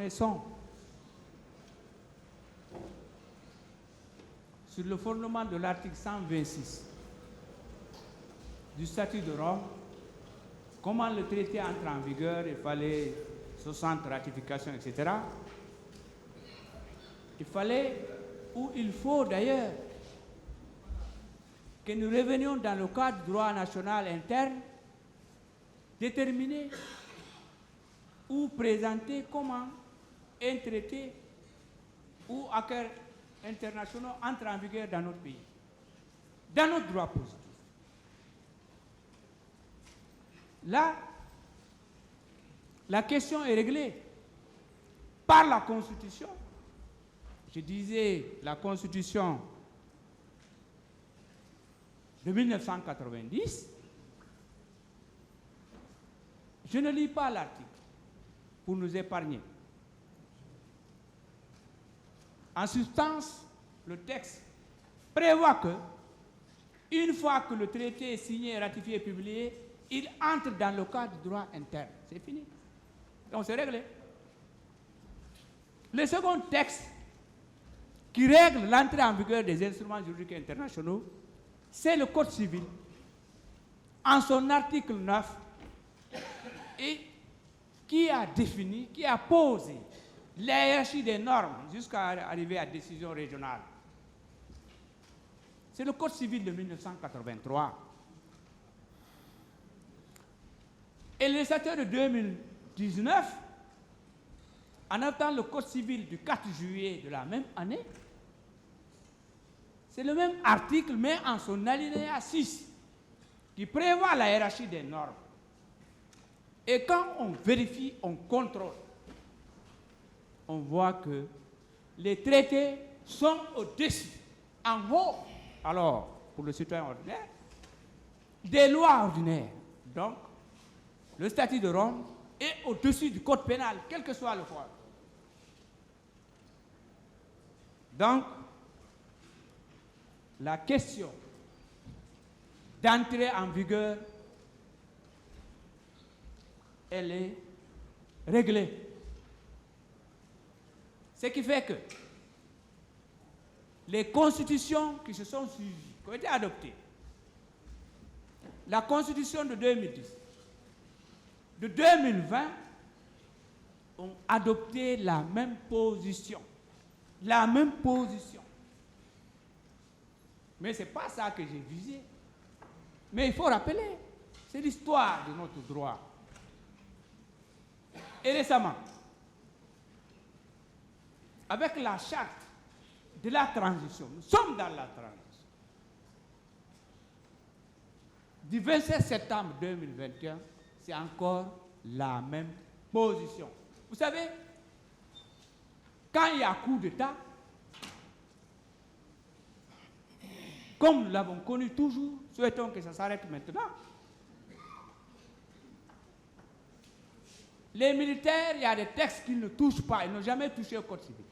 reconnaissons sur le fondement de l'article 126 du statut de Rome, comment le traité entre en vigueur, il fallait 60 ratifications, etc. Il fallait, ou il faut d'ailleurs, que nous revenions dans le cadre du droit national interne, déterminer ou présenter comment un traité ou accords internationaux entre en vigueur dans notre pays, dans notre droit positif. Là, la question est réglée par la Constitution. Je disais la Constitution de 1990. Je ne lis pas l'article pour nous épargner. En substance, le texte prévoit que, une fois que le traité est signé, ratifié et publié, il entre dans le cadre du droit interne. C'est fini. Donc c'est réglé. Le second texte qui règle l'entrée en vigueur des instruments juridiques internationaux, c'est le Code civil, en son article 9, et qui a défini, qui a posé la hiérarchie des normes jusqu'à arriver à la décision régionale. C'est le Code civil de 1983. Et le législateur de 2019, en adoptant le Code civil du 4 juillet de la même année, c'est le même article, mais en son alinéa 6, qui prévoit la hiérarchie des normes. Et quand on vérifie, on contrôle, on voit que les traités sont au-dessus, en haut, alors, pour le citoyen ordinaire, des lois ordinaires. Donc, le statut de Rome est au-dessus du code pénal, quel que soit le point. Donc, la question d'entrer en vigueur, elle est réglée. Ce qui fait que les constitutions qui se sont suivies, qui ont été adoptées, la constitution de 2010, de 2020, ont adopté la même position. La même position. Mais ce n'est pas ça que j'ai visé. Mais il faut rappeler, c'est l'histoire de notre droit. Et récemment, avec la charte de la transition, nous sommes dans la transition. Du 27 septembre 2021, c'est encore la même position. Vous savez, quand il y a coup d'État, comme nous l'avons connu toujours, souhaitons que ça s'arrête maintenant. Les militaires, il y a des textes qu'ils ne touchent pas, ils n'ont jamais touché au code civil.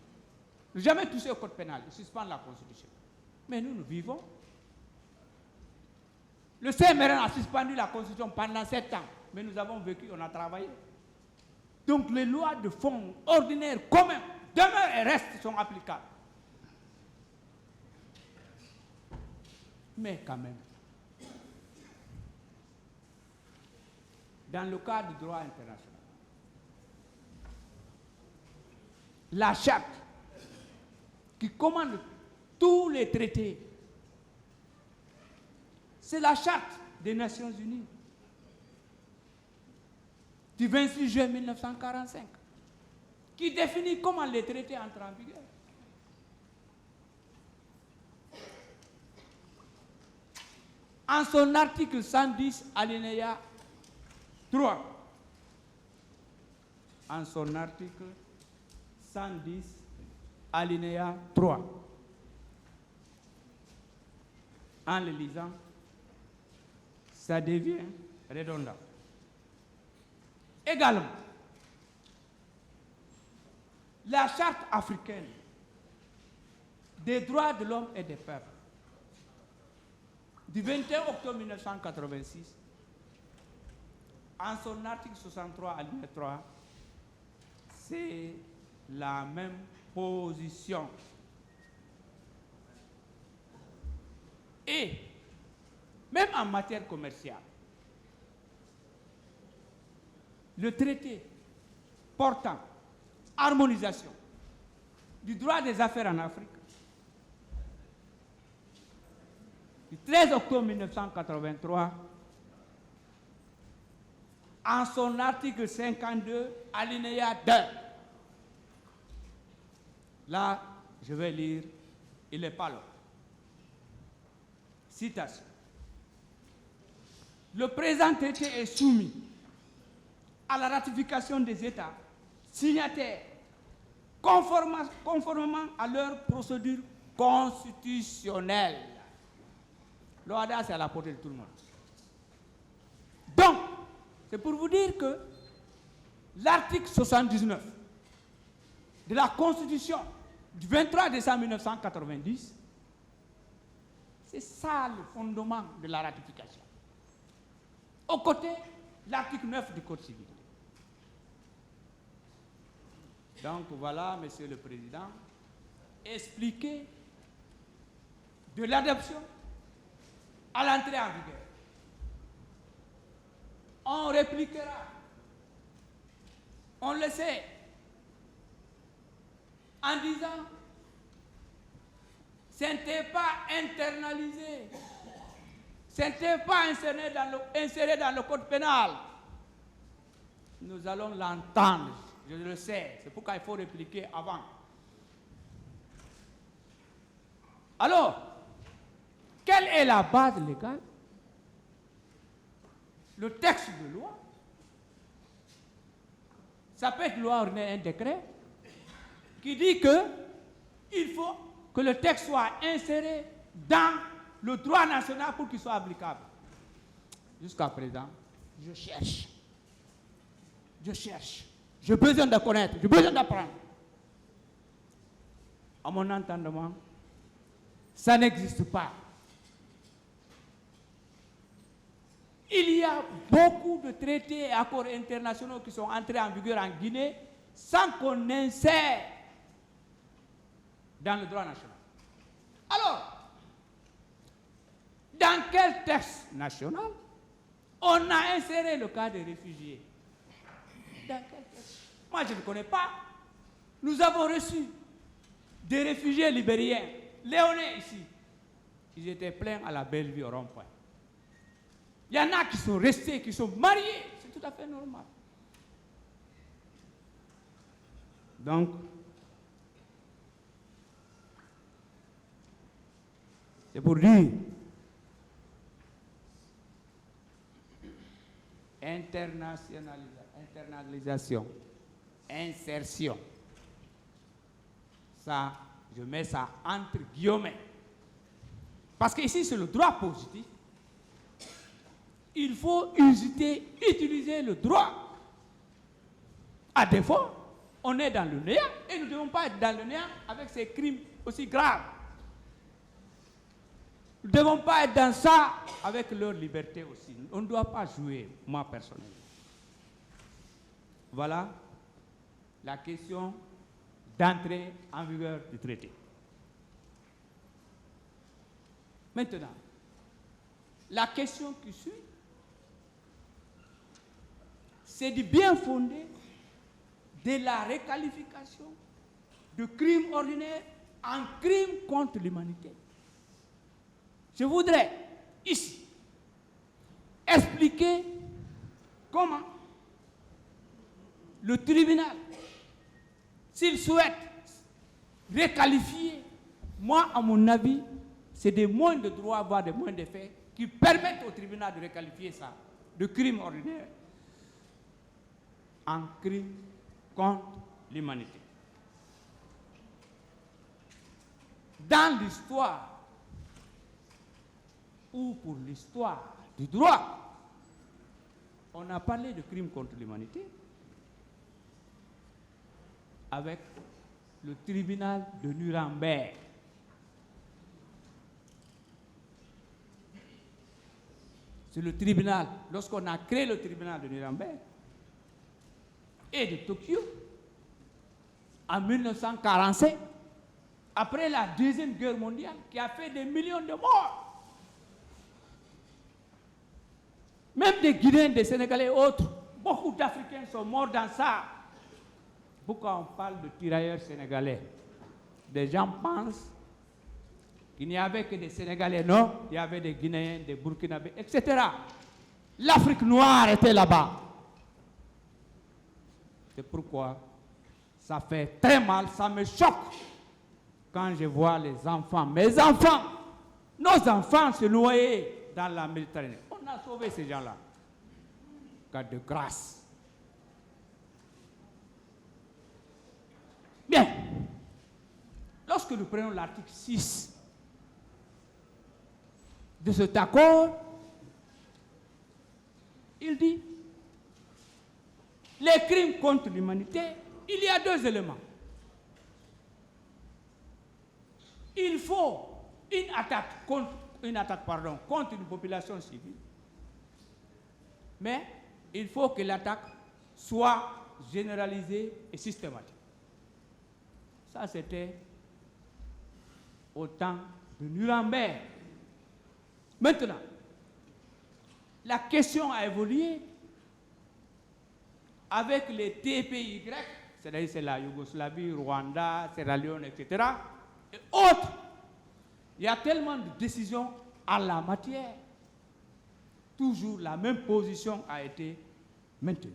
Ils n'ont jamais touché au code pénal, ils suspendent la Constitution. Mais nous, nous vivons. Le CMRN a suspendu la Constitution pendant 7 ans, mais nous avons vécu, on a travaillé. Donc les lois de fond ordinaires, communs, demeurent et restent, sont applicables. Mais quand même, dans le cadre du droit international, la charte qui commande tous les traités, c'est la charte des Nations Unies du 26 juin 1945 qui définit comment les traités entrent en vigueur. En son article 110, alinéa 3, en son article 110, alinéa 3, en le lisant, ça devient redondant. Également, la charte africaine des droits de l'homme et des peuples du 21 octobre 1986, en son article 63, alinéa 3, c'est la même position. Et même en matière commerciale, le traité portant harmonisation du droit des affaires en Afrique du 13 octobre 1983, en son article 52, alinéa 2. Là, je vais lire, il n'est pas là. Citation. Le présent traité est soumis à la ratification des États signataires conformément à leur procédure constitutionnelle. L'OHADA, c'est à la portée de tout le monde. Donc, c'est pour vous dire que l'article 79 de la Constitution du 23 décembre 1990, c'est ça le fondement de la ratification. Au côté, l'article 9 du Code civil. Donc voilà, Monsieur le Président, expliquer de l'adoption à l'entrée en vigueur. On répliquera, on le sait, en disant, ce n'était pas internalisé, ce n'était pas inséré dans le code pénal. Nous allons l'entendre, je le sais, c'est pourquoi il faut répliquer avant. Alors, quelle est la base légale? Le texte de loi, ça peut être loi ordinaire, un décret, qui dit que il faut que le texte soit inséré dans le droit national pour qu'il soit applicable. Jusqu'à présent, je cherche. J'ai besoin de connaître, j'ai besoin d'apprendre. À mon entendement, ça n'existe pas. Il y a beaucoup de traités et accords internationaux qui sont entrés en vigueur en Guinée sans qu'on insère dans le droit national. Alors, dans quel texte national on a inséré le cas des réfugiés? Dans quel texte? Moi, je ne connais pas. Nous avons reçu des réfugiés libériens, léonais ici. Ils étaient pleins à la belle vie au rond-point. Il y en a qui sont restés, qui sont mariés. C'est tout à fait normal. Donc, c'est pour dire internalisation, insertion. Ça, je mets ça entre guillemets. Parce que ici, c'est le droit positif. Il faut utiliser le droit. À défaut, on est dans le néant et nous ne devons pas être dans le néant avec ces crimes aussi graves. Nous ne devons pas être dans ça avec leur liberté aussi. On ne doit pas jouer, moi personnellement. Voilà la question d'entrée en vigueur du traité. Maintenant, la question qui suit, c'est du bien fondé de la requalification de crime ordinaire en crime contre l'humanité. Je voudrais ici expliquer comment le tribunal, s'il souhaite requalifier, moi, à mon avis, c'est des moyens de droit, voire des moyens de fait, qui permettent au tribunal de requalifier ça de crime ordinaire en crime contre l'humanité. Dans l'histoire, ou pour l'histoire du droit, on a parlé de crime contre l'humanité avec le tribunal de Nuremberg. C'est le tribunal, lorsqu'on a créé le tribunal de Nuremberg et de Tokyo, en 1945, après la Deuxième Guerre mondiale, qui a fait des millions de morts. Même des Guinéens, des Sénégalais et autres, beaucoup d'Africains sont morts dans ça. Pourquoi on parle de tirailleurs sénégalais? Des gens pensent qu'il n'y avait que des Sénégalais. Non, il y avait des Guinéens, des Burkinabés, etc. L'Afrique noire était là-bas. C'est pourquoi ça fait très mal, ça me choque quand je vois les enfants, mes enfants, nos enfants se noyer dans la Méditerranée. On a sauvé ces gens-là. Cas de grâce. Bien. Lorsque nous prenons l'article 6 de cet accord, il dit les crimes contre l'humanité, il y a deux éléments. Il faut une attaque contre une population civile, mais il faut que l'attaque soit généralisée et systématique. Ça, c'était au temps de Nuremberg. Maintenant, la question a évolué avec les TPY, c'est-à-dire c'est la Yougoslavie, Rwanda, Sierra Leone, etc. et autres. Il y a tellement de décisions en la matière. Toujours la même position a été maintenue.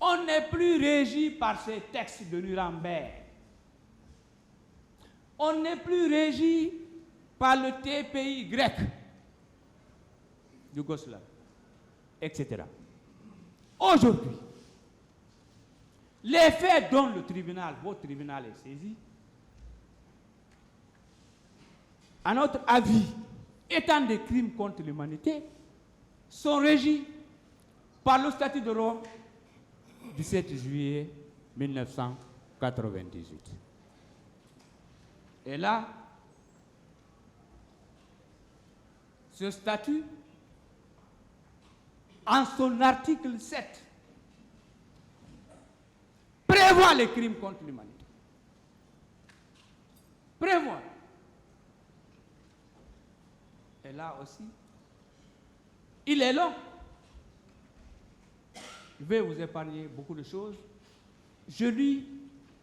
On n'est plus régi par ces textes de Nuremberg. On n'est plus régi par le TPY grec, Yougoslave, etc. Aujourd'hui, les faits dont votre tribunal est saisi, à notre avis, étant des crimes contre l'humanité, sont régis par le statut de Rome du 7 juillet 1998. Et là, ce statut, en son article 7, prévoit les crimes contre l'humanité. Prévoit. Et là aussi, il est long. Je vais vous épargner beaucoup de choses. Je lis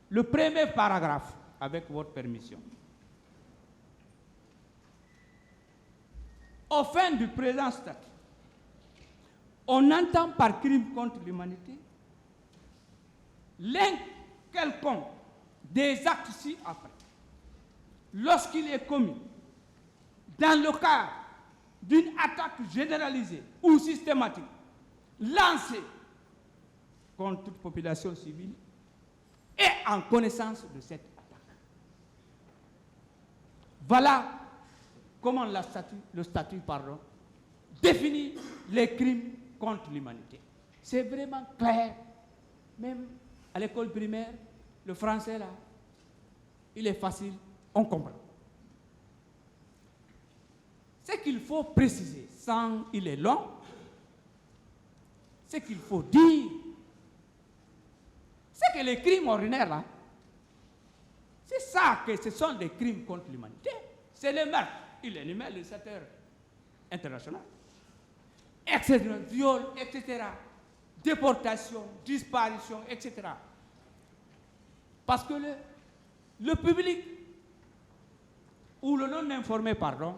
le premier paragraphe avec votre permission. Au fin du présent statut, on entend par crime contre l'humanité l'un quelconque des actes ci-après, lorsqu'il est commis dans le cadre d'une attaque généralisée ou systématique lancée contre toute population civile et en connaissance de cette attaque. Voilà comment le statut définit les crimes contre l'humanité. C'est vraiment clair. Même à l'école primaire, le français là, il est facile, on comprend. Ce qu'il faut préciser, sans il est long, ce qu'il faut dire, c'est que les crimes ordinaires là, c'est ça que ce sont des crimes contre l'humanité. C'est le meurtre, il énumère le secteur international, etc., viol, etc., déportation, disparition, etc. Parce que le public, ou le non-informé, pardon,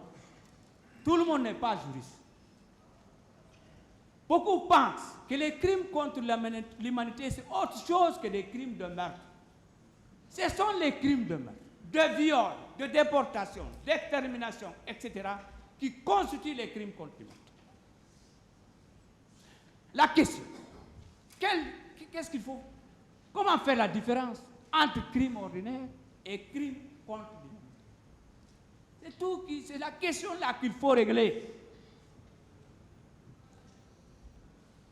tout le monde n'est pas juriste. Beaucoup pensent que les crimes contre l'humanité, c'est autre chose que des crimes de meurtre. Ce sont les crimes de meurtre, de viol, de déportation, d'extermination, etc., qui constituent les crimes contre l'humanité. La question, qu'est-ce qu'il faut? Comment faire la différence entre crime ordinaire et crime contre l'humanité? C'est tout, c'est la question là qu'il faut régler.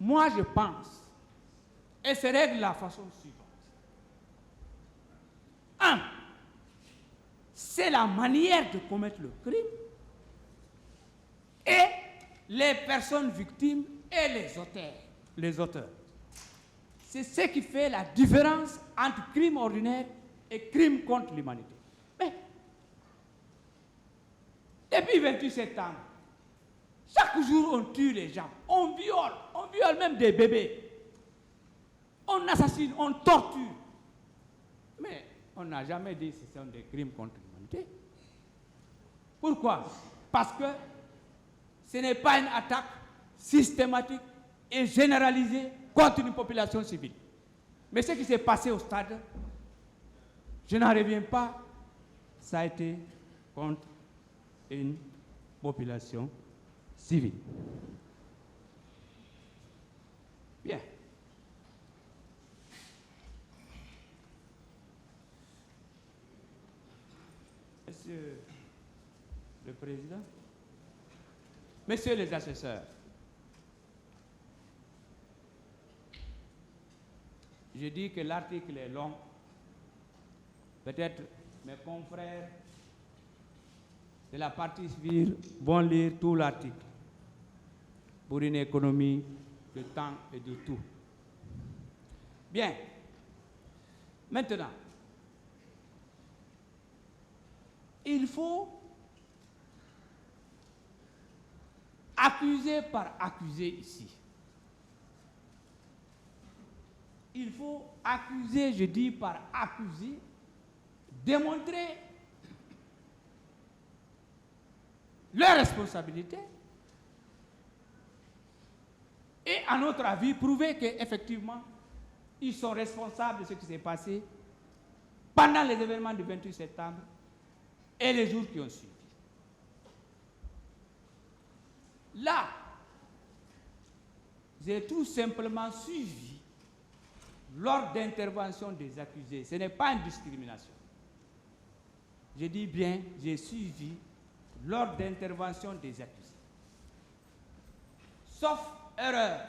Moi, je pense, et se règle de la façon suivante. 1. C'est la manière de commettre le crime et les personnes victimes et les auteurs. C'est ce qui fait la différence entre crime ordinaire et crime contre l'humanité. Mais, depuis 28 septembre, chaque jour on tue les gens, on viole même des bébés. On assassine, on torture. Mais on n'a jamais dit que ce sont des crimes contre l'humanité. Pourquoi? Parce que ce n'est pas une attaque systématique et généralisée contre une population civile. Mais ce qui s'est passé au stade, je n'en reviens pas, ça a été contre une population civile. Bien. Monsieur le Président, Messieurs les assesseurs, je dis que l'article est long. Peut-être mes confrères de la partie civile vont lire tout l'article pour une économie de temps et de tout. Bien. Maintenant, il faut accuser par accuser ici. Il faut accuser, je dis par accuser, démontrer leur responsabilité et, à notre avis, prouver qu'effectivement, ils sont responsables de ce qui s'est passé pendant les événements du 28 septembre et les jours qui ont suivi. Là, j'ai tout simplement suivi l'ordre d'intervention des accusés. Ce n'est pas une discrimination. Je dis bien, j'ai suivi l'ordre d'intervention des accusés. Sauf erreur.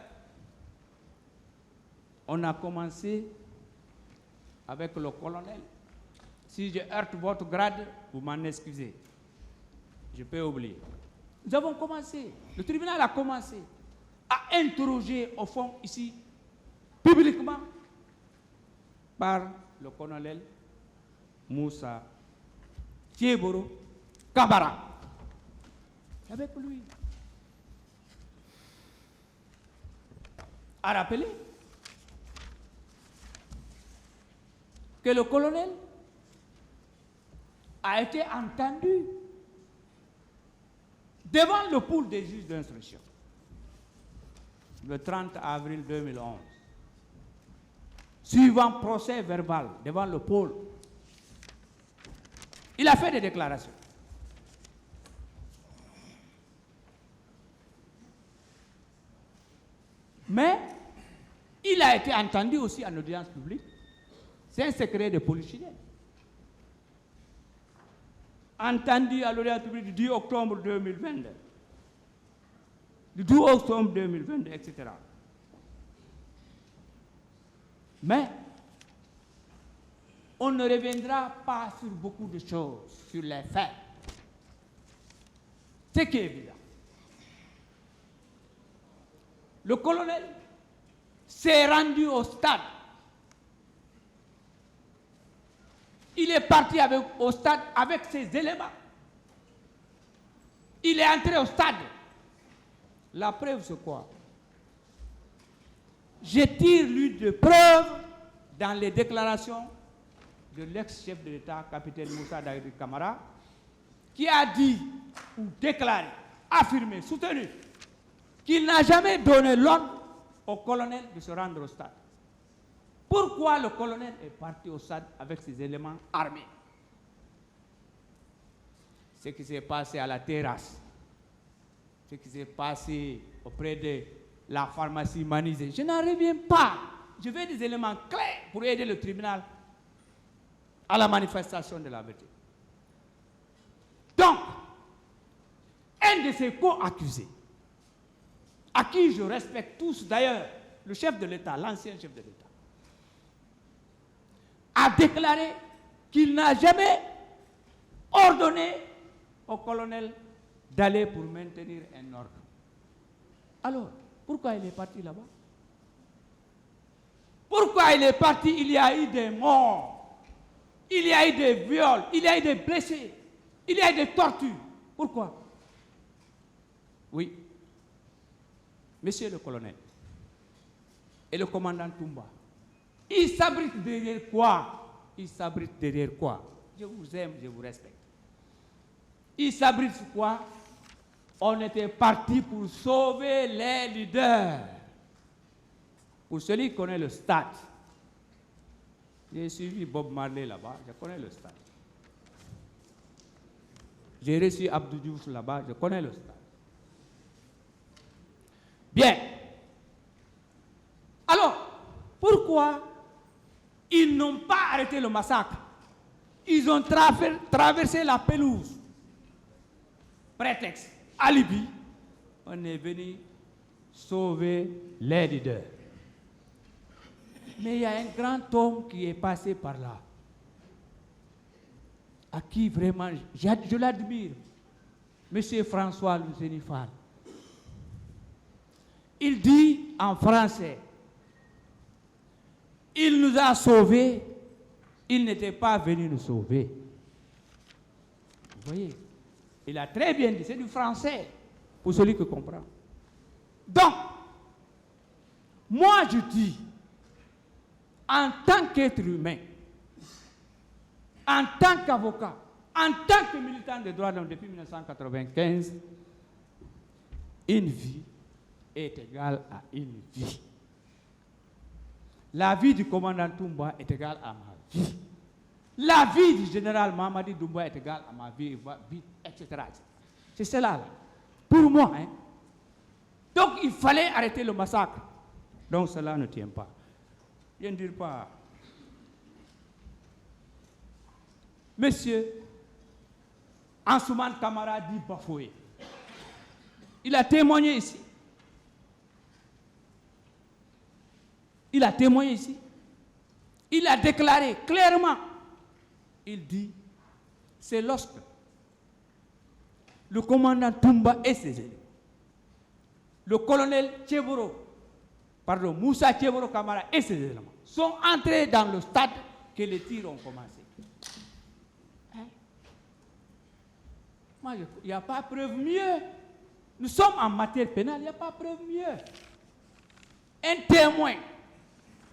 On a commencé avec le colonel. Si je heurte votre grade, vous m'en excusez. Je peux oublier. Nous avons commencé, le tribunal a commencé à interroger au fond ici, publiquement, par le colonel Moussa Thieboro Kabara. Avec lui. A rappelé que le colonel a été entendu devant le pool des juges d'instruction le 30 avril 2011, suivant procès verbal devant le pôle. Il a fait des déclarations. Mais il a été entendu aussi en audience publique. C'est un secret de polichinelle. Entendu à l'audience publique du 10 octobre 2022, du 12 octobre 2022, etc. Mais on ne reviendra pas sur beaucoup de choses, sur les faits. C'est qui est évident. Le colonel s'est rendu au stade. Il est parti au stade avec ses éléments. Il est entré au stade. La preuve, c'est quoi? Je tire l'une de preuve dans les déclarations de l'ex-chef de l'État, capitaine Moussa Daïdi Camara, qui a dit ou déclaré, affirmé, soutenu qu'il n'a jamais donné l'ordre au colonel de se rendre au stade. Pourquoi le colonel est parti au stade avec ses éléments armés? Ce qui s'est passé à la terrasse, ce qui s'est passé auprès de la pharmacie Manizé, je n'en reviens pas. Je veux des éléments clairs pour aider le tribunal à la manifestation de la vérité. Donc, un de ses co-accusés, à qui je respecte tous d'ailleurs, le chef de l'État, l'ancien chef de l'État, a déclaré qu'il n'a jamais ordonné au colonel d'aller pour maintenir un ordre. Alors, pourquoi il est parti là-bas? Pourquoi il est parti? Il y a eu des morts, il y a eu des viols, il y a eu des blessés, il y a eu des tortures. Pourquoi? Oui. Monsieur le colonel et le commandant Toumba, ils s'abritent derrière quoi? Ils s'abritent derrière quoi? Je vous aime, je vous respecte. Ils s'abritent sur quoi? On était parti pour sauver les leaders. Pour celui qui connaît le stade, j'ai suivi Bob Marley là-bas, je connais le stade. J'ai reçu Abdou Diouf là-bas, je connais le stade. Bien. Alors, pourquoi ils n'ont pas arrêté le massacre? Ils ont traversé la pelouse. Prétexte, alibi, on est venu sauver les leaders. Mais il y a un grand homme qui est passé par là, à qui vraiment je l'admire, M. François Louzenifal. Il dit en français, il nous a sauvés, il n'était pas venu nous sauver. Vous voyez, il a très bien dit, c'est du français, pour celui qui comprend. Donc, moi je dis, en tant qu'être humain, en tant qu'avocat, en tant que militant des droits de l'homme depuis 1995, une vie est égale à une vie. La vie du commandant Toumba est égale à ma vie. La vie du général Mamadi Doumbouya est égale à ma vie, etc. C'est cela, là. Pour moi. Hein. Donc, il fallait arrêter le massacre. Donc, cela ne tient pas. Je ne dirais pas. Monsieur Ansouman Kamara dit Bafoué. Il a témoigné ici. Il a témoigné ici. Il a déclaré clairement. Il dit, c'est lorsque le commandant Toumba et ses éléments, le colonel Moussa Tcheboro Kamara et ses éléments sont entrés dans le stade que les tirs ont commencé. Hein? Moi, il n'y a pas preuve mieux. Nous sommes en matière pénale, il n'y a pas preuve mieux. Un témoin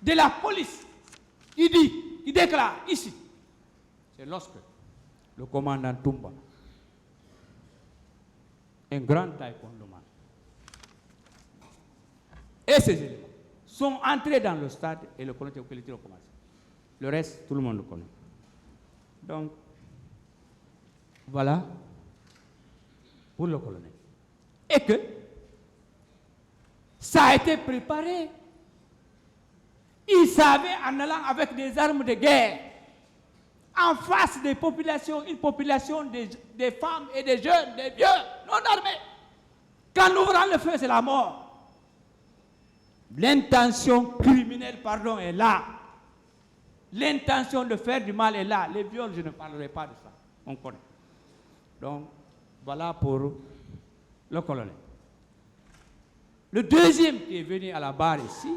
de la police qui déclare ici, c'est lorsque le commandant Toumba, un grand taekwondo-man, et ses éléments sont entrés dans le stade et le colonel a commencé. Le reste, tout le monde le connaît. Donc, voilà pour le colonel. Et que ça a été préparé. Il savait en allant avec des armes de guerre en face des populations, une population des femmes et des jeunes, des vieux, non armés. Qu'en ouvrant le feu, c'est la mort. L'intention criminelle, est là. L'intention de faire du mal est là. Les viols, je ne parlerai pas de ça. On connaît. Donc, voilà pour le colonel. Le deuxième qui est venu à la barre ici,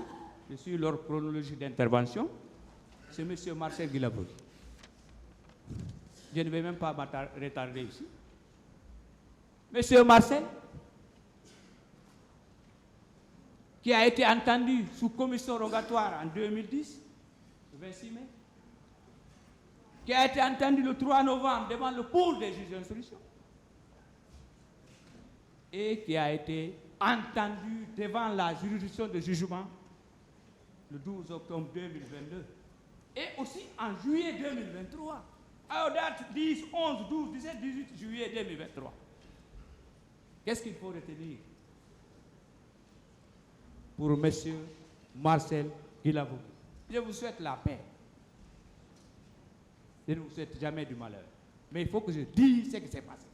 je suis leur chronologie d'intervention, c'est M. Marcel Guilabou. Je ne vais même pas retarder ici. M. Marcel, qui a été entendu sous commission rogatoire en 2010, le 26 mai, qui a été entendu le 3 novembre devant le pôle des juges d'instruction, et qui a été entendu devant la juridiction de jugement le 12 octobre 2022, et aussi en juillet 2023, à date 10, 11, 12, 17, 18 juillet 2023. Qu'est-ce qu'il faut retenir pour M. Marcel Guilabou? Je vous souhaite la paix. Je ne vous souhaite jamais du malheur. Mais il faut que je dise ce qui s'est passé.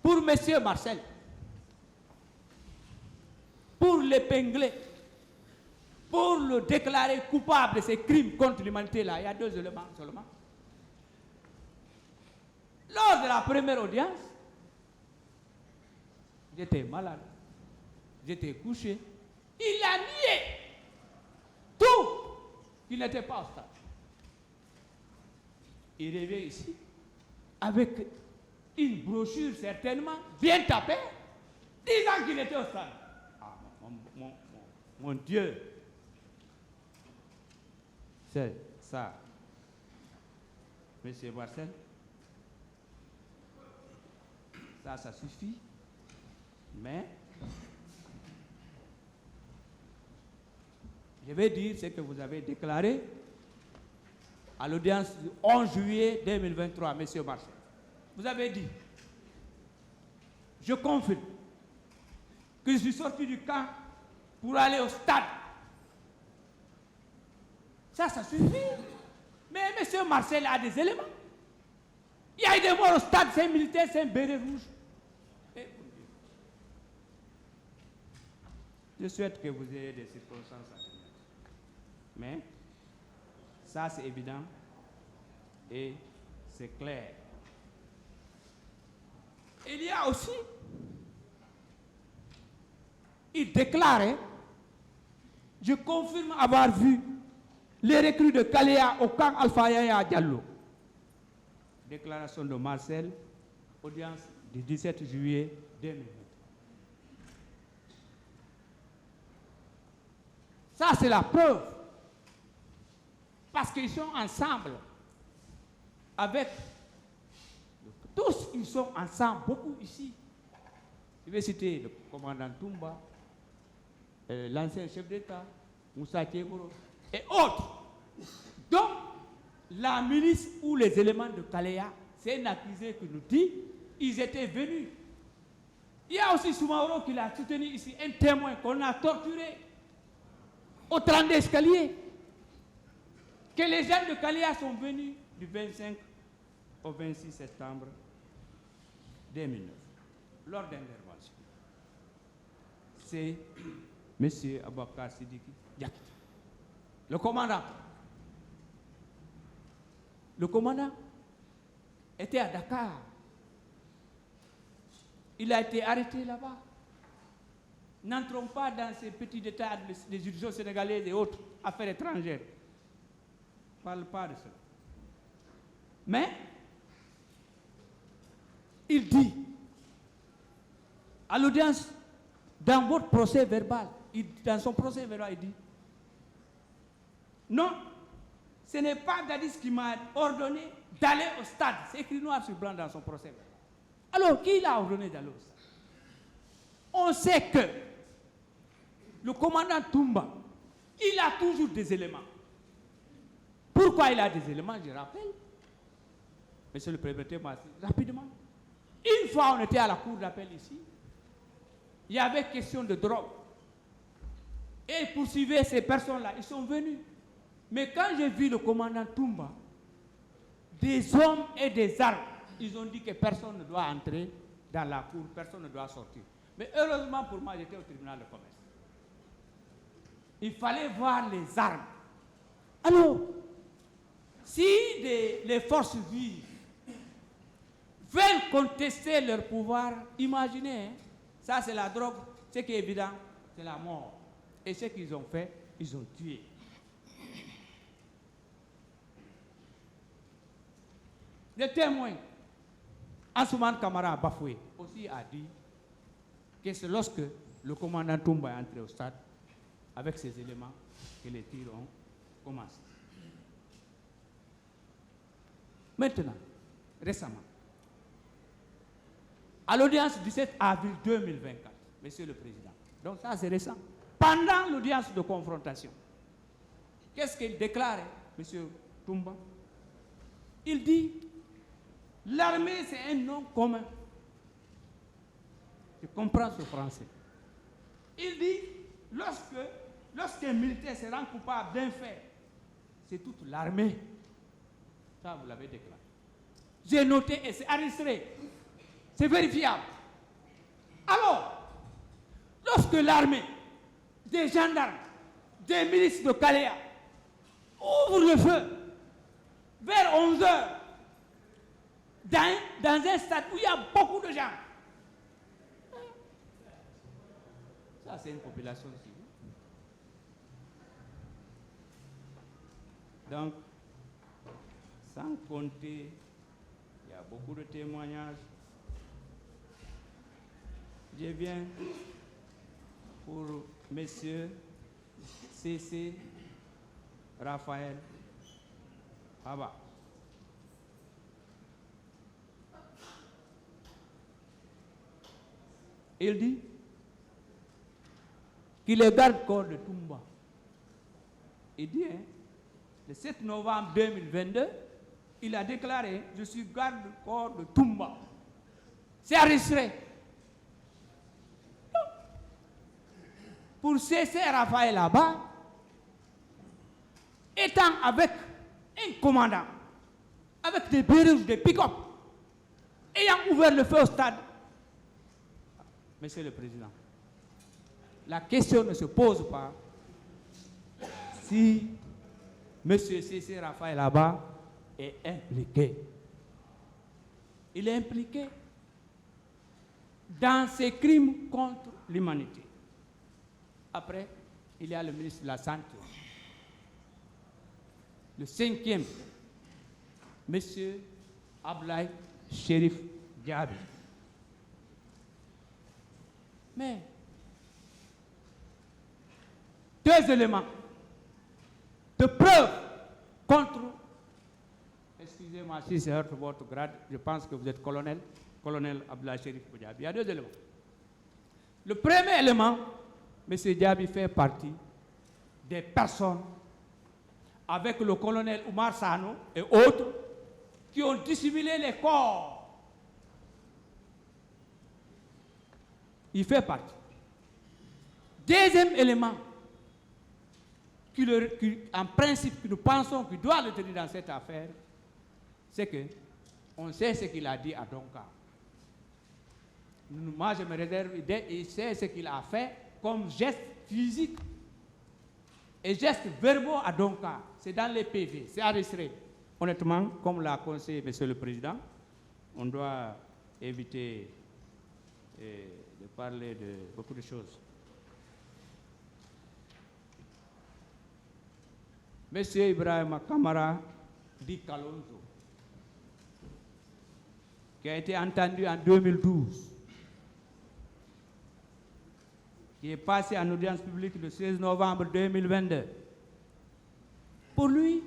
Pour M. Marcel, pour l'épingler, pour le déclarer coupable de ces crimes contre l'humanité, là, il y a 2 éléments seulement. Lors de la première audience, j'étais malade, j'étais couché. Il a nié qui n'était pas au stade. Il revient ici avec une brochure certainement bien tapée, disant qu'il était au stade. Ah, mon Dieu, c'est ça. Monsieur Marcel, ça suffit, mais je vais dire ce que vous avez déclaré à l'audience du 11 juillet 2023, monsieur Marcel. Vous avez dit, je confirme que je suis sorti du camp pour aller au stade. Ça suffit. Mais monsieur Marcel a des éléments. Il y a eu des morts au stade, c'est un militaire, c'est un béret rouge. Je souhaite que vous ayez des circonstances atténuantes. Mais ça, c'est évident et c'est clair. Il y a aussi, il déclare, je confirme avoir vu les recrues de Kaléa au camp Alpha Yaya Diallo. Déclaration de Marcel, audience du 17 juillet 2020. Ça, c'est la preuve. Parce qu'ils sont ensemble. Avec tous, ils sont ensemble, beaucoup ici. Je vais citer le commandant Toumba, l'ancien chef d'État, Moussa Tchegoro, et autres. Donc, la milice ou les éléments de Kaléa, c'est un accusé qui nous dit, ils étaient venus. Il y a aussi Soumaoro qui l'a soutenu ici, un témoin qu'on a torturé au 30 d'escalier. Que les jeunes de Kaléa sont venus du 25 au 26 septembre 2009, lors d'intervention. C'est M. Abakar Sidiki Diakité. Le commandant était à Dakar. Il a été arrêté là-bas. N'entrons pas dans ces petits détails des juridictions sénégalaises et autres affaires étrangères. Ne parle pas de ça. Mais, il dit, à l'audience, dans votre procès verbal, dans son procès verbal, il dit, non, ce n'est pas Dadis qui m'a ordonné d'aller au stade. C'est écrit noir sur blanc dans son procès verbal. Alors, qui l'a ordonné d'aller au stade? On sait que le commandant Toumba, il a toujours des éléments. Pourquoi il a des éléments? Je rappelle. Monsieur le Président, rapidement. Une fois, on était à la cour d'appel ici. Il y avait question de drogue. Et ils poursuivaient ces personnes-là. Ils sont venus. Mais quand j'ai vu le commandant Toumba, des hommes et des armes, ils ont dit que personne ne doit entrer dans la cour, personne ne doit sortir. Mais heureusement pour moi, j'étais au tribunal de commerce. Il fallait voir les armes. Alors, si les forces vives veulent contester leur pouvoir, imaginez, hein, ça c'est la drogue, ce qui est évident, c'est la mort. Et ce qu'ils ont fait, ils ont tué. Le témoin, Ansouman Kamara Bafoué, aussi a dit que c'est lorsque le commandant Toumba est entré au stade, avec ces éléments, que les tirs ont commencé. Maintenant, récemment, à l'audience du 7 avril 2024, Monsieur le Président, donc ça c'est récent, pendant l'audience de confrontation, qu'est-ce qu'il déclare, Monsieur Toumba? Il dit, l'armée c'est un nom commun. Je comprends ce français. Il dit, lorsqu'un militaire se rend coupable d'un fait, c'est toute l'armée. Ça, vous l'avez déclaré. J'ai noté et c'est enregistré. C'est vérifiable. Alors, lorsque l'armée, des gendarmes, des milices de Kaléa ouvrent le feu vers 11 h dans un stade où il y a beaucoup de gens, ça c'est une population civile. Donc, sans compter, il y a beaucoup de témoignages. Je viens pour messieurs C.C. Raphaël Haba. Il dit qu'il est garde-corps de Toumba. Il dit, le 7 novembre 2022, il a déclaré, je suis garde-corps de Toumba. C'est enregistré. Pour cesser Raphaël là-bas, étant avec un commandant, avec des berges, des pick-up, ayant ouvert le feu au stade, Monsieur le Président, la question ne se pose pas si Monsieur C.C. Raphaël là-bas est impliqué. Il est impliqué dans ces crimes contre l'humanité. Après, il y a le ministre de la Santé. Le 5e, Monsieur Ablaye Chérif Diaby. Mais, 2 éléments de preuve contre, excusez-moi si c'est votre grade, je pense que vous êtes colonel Ablaye Chérif Diaby. Il y a 2 éléments. Le premier élément, M. Diaby fait partie des personnes avec le colonel Oumar Sano et autres qui ont dissimulé les corps. Il fait partie. Deuxième élément, en principe, que nous pensons qu'il doit le tenir dans cette affaire, c'est que on sait ce qu'il a dit à Donka. Moi, je me réserve, il sait ce qu'il a fait comme geste physique et gestes verbaux à Donka. C'est dans les PV, c'est enregistré. Honnêtement, comme l'a conseillé Monsieur le Président, on doit éviter de parler de beaucoup de choses. Monsieur Ibrahim Kamara dit Kalonzo, qui a été entendu en 2012, qui est passé en audience publique le 16 novembre 2022. Pour lui,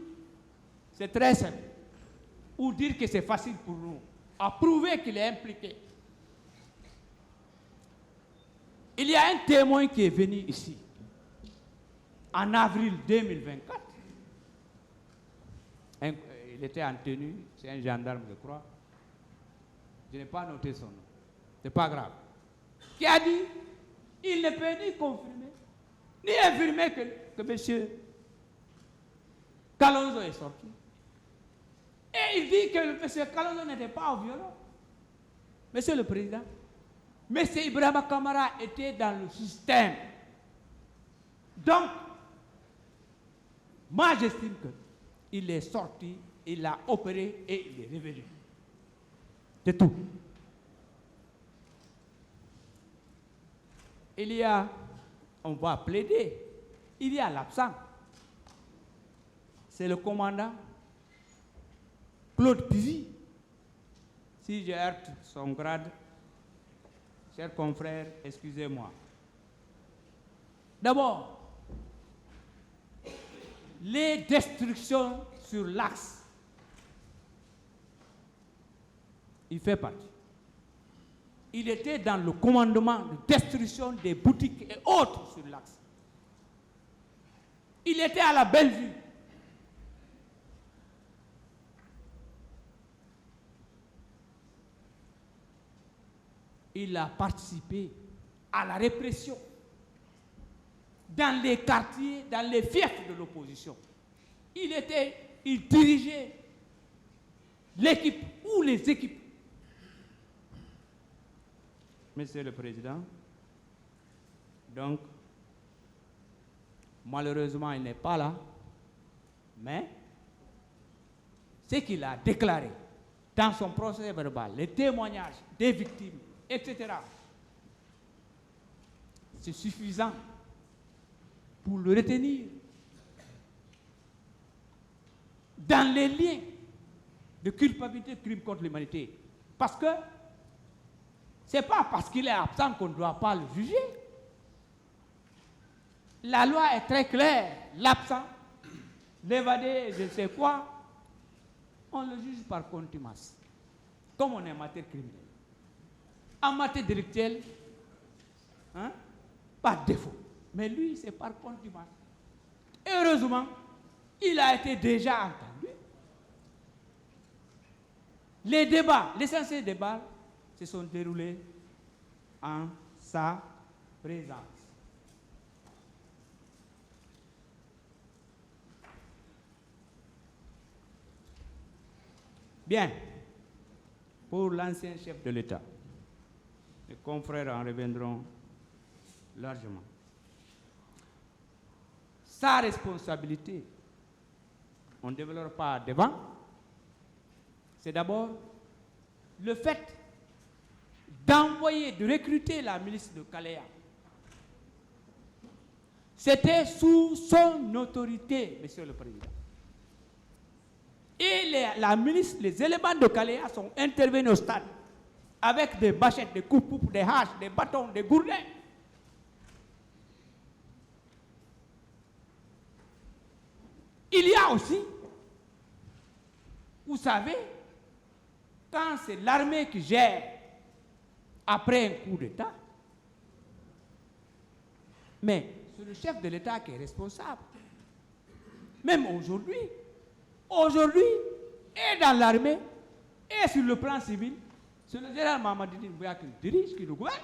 c'est très simple. Ou dire que c'est facile pour nous, à prouver qu'il est impliqué. Il y a un témoin qui est venu ici, en avril 2024. Il était en tenue, c'est un gendarme, je crois. Je n'ai pas noté son nom. C'est pas grave. Qui a dit, il ne peut ni confirmer, ni infirmer que M. Kalonzo est sorti. Et il dit que M. Kalonzo n'était pas au violon. Monsieur le Président, M. Ibrahim Kamara était dans le système. Donc, moi j'estime qu'il est sorti, il a opéré et il est revenu. C'est tout. Il y a, on va plaider, il y a l'absent. C'est le commandant Claude Pivy. Si je heurte son grade, chers confrères, excusez-moi. D'abord, les destructions sur l'axe. Il fait partie. Il était dans le commandement de destruction des boutiques et autres sur l'axe. Il était à la Bellevue. Il a participé à la répression dans les quartiers, dans les fiefs de l'opposition. Il dirigeait l'équipe ou les équipes. Monsieur le Président, donc, malheureusement, il n'est pas là, mais ce qu'il a déclaré dans son procès verbal, les témoignages des victimes, etc., c'est suffisant pour le retenir dans les liens de culpabilité de crime contre l'humanité. Parce que ce n'est pas parce qu'il est absent qu'on ne doit pas le juger. La loi est très claire. L'absent, l'évadé, je ne sais quoi, on le juge par contumace. Comme on est en matière criminelle. En matière délictuelle, hein, par défaut. Mais lui, c'est par contumace. Heureusement, il a été déjà entendu. Les débats, l'essentiel des débats, se sont déroulés en sa présence. Bien. Pour l'ancien chef de l'État, les confrères en reviendront largement. Sa responsabilité, on ne développe pas devant, c'est d'abord le fait d'envoyer, de recruter la milice de Kaléa. C'était sous son autorité, Monsieur le Président. Et la milice, les éléments de Kaléa sont intervenus au stade avec des machettes, des coupes, des haches, des bâtons, des gourdins. Il y a aussi, vous savez, quand c'est l'armée qui gère après un coup d'État, mais c'est le chef de l'État qui est responsable. Même aujourd'hui, et dans l'armée, et sur le plan civil, c'est le général Mamadi Doumbouya qui dirige, qui nous gouverne.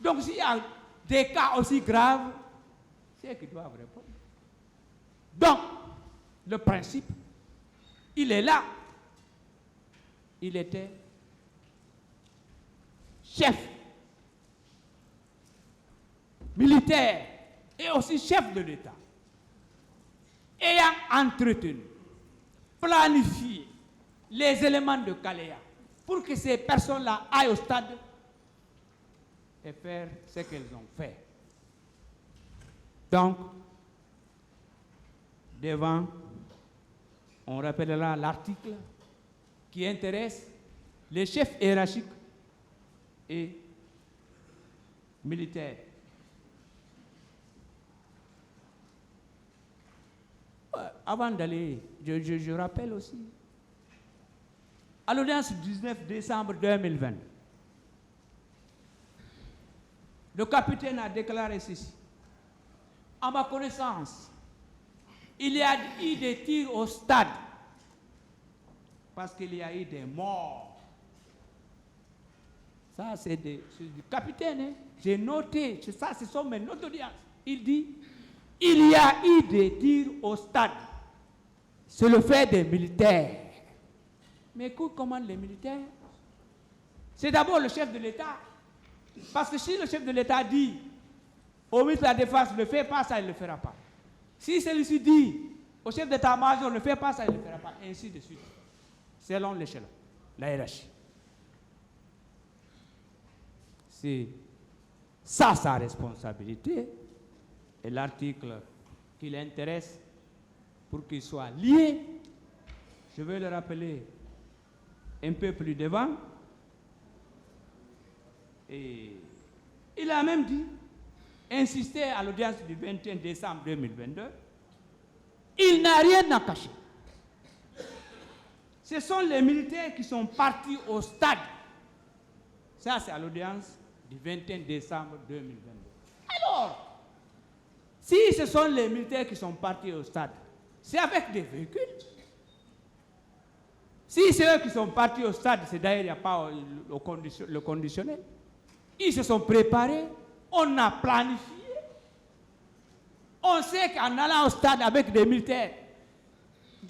Donc s'il y a des cas aussi graves, c'est eux qui doivent répondre. Donc, le principe, il est là. Il était chef militaire et aussi chef de l'État, ayant entretenu, planifié les éléments de Kaléa pour que ces personnes-là aillent au stade et faire ce qu'elles ont fait. Donc, devant, on rappellera l'article qui intéresse les chefs hiérarchiques et militaires. Avant d'aller, je rappelle aussi, à l'audience du 19 décembre 2020, le capitaine a déclaré ceci. À ma connaissance, il y a eu des tirs au stade parce qu'il y a eu des morts. Ça, c'est du capitaine. Hein. J'ai noté, ça, ce sont mes notes d'audience. Il dit, il y a eu des tirs au stade. C'est le fait des militaires. Mais écoute, comment les militaires? C'est d'abord le chef de l'État. Parce que si le chef de l'État dit au ministre de la Défense, ne fais pas ça, il ne le fera pas. Si celui-ci dit au chef d'état-major, ne fais pas ça, il ne le fera pas. Et ainsi de suite. Selon l'échelle, la hiérarchie. C'est ça sa responsabilité. Et l'article qui l'intéresse, pour qu'il soit lié, je vais le rappeler un peu plus devant. Et il a même dit, insisté à l'audience du 21 décembre 2022, il n'a rien à cacher. Ce sont les militaires qui sont partis au stade. Ça, c'est à l'audience du 21 décembre 2022. Alors, si ce sont les militaires qui sont partis au stade, c'est avec des véhicules. Si c'est eux qui sont partis au stade, c'est d'ailleurs, il n'y a pas le conditionnel. Ils se sont préparés, on a planifié. On sait qu'en allant au stade avec des militaires,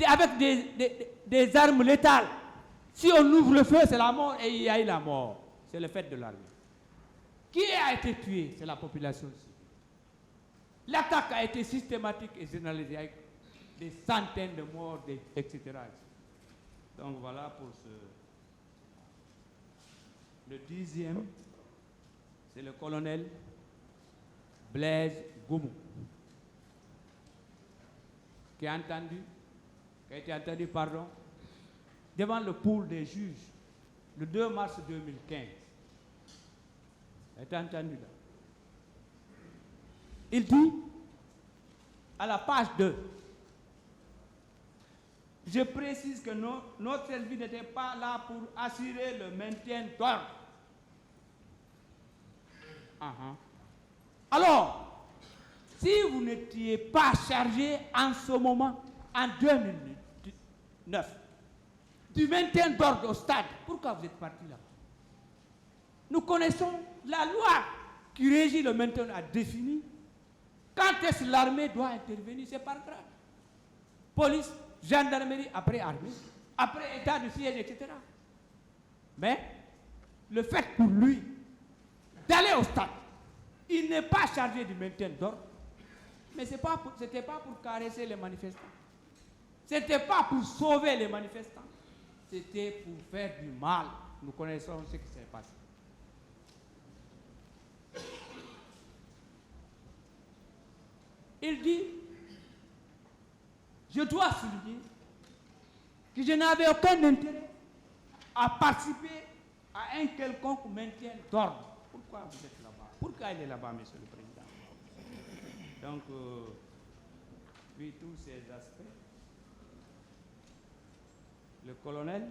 avec des armes létales, si on ouvre le feu, c'est la mort et il y a eu la mort. C'est le fait de l'armée. Qui a été tué? C'est la population civile. L'attaque a été systématique et généralisée avec des centaines de morts, etc. Donc voilà pour le 10e, c'est le colonel Blaise Goumou qui a entendu qui a été entendu, pardon, devant le pool des juges, le 2 mars 2015. Il a été entendu là. Il dit, à la page 2, je précise que notre service n'était pas là pour assurer le maintien d'ordre. Alors, si vous n'étiez pas chargé en ce moment, en 2009, du maintien d'ordre au stade, pourquoi vous êtes parti là-bas? Nous connaissons la loi qui régit le maintien a défini. Quand est-ce que l'armée doit intervenir, c'est par grade. Police, gendarmerie, après armée, après état de siège, etc. Mais le fait pour lui d'aller au stade, il n'est pas chargé du maintien d'ordre, mais ce n'était pas pour caresser les manifestants. Ce n'était pas pour sauver les manifestants. C'était pour faire du mal. Nous connaissons ce qui s'est passé. Il dit, je dois souligner que je n'avais aucun intérêt à participer à un quelconque maintien d'ordre. Pourquoi vous êtes là-bas? Pourquoi il est là-bas, monsieur le Président? Donc, puis tous ces aspects, le colonel,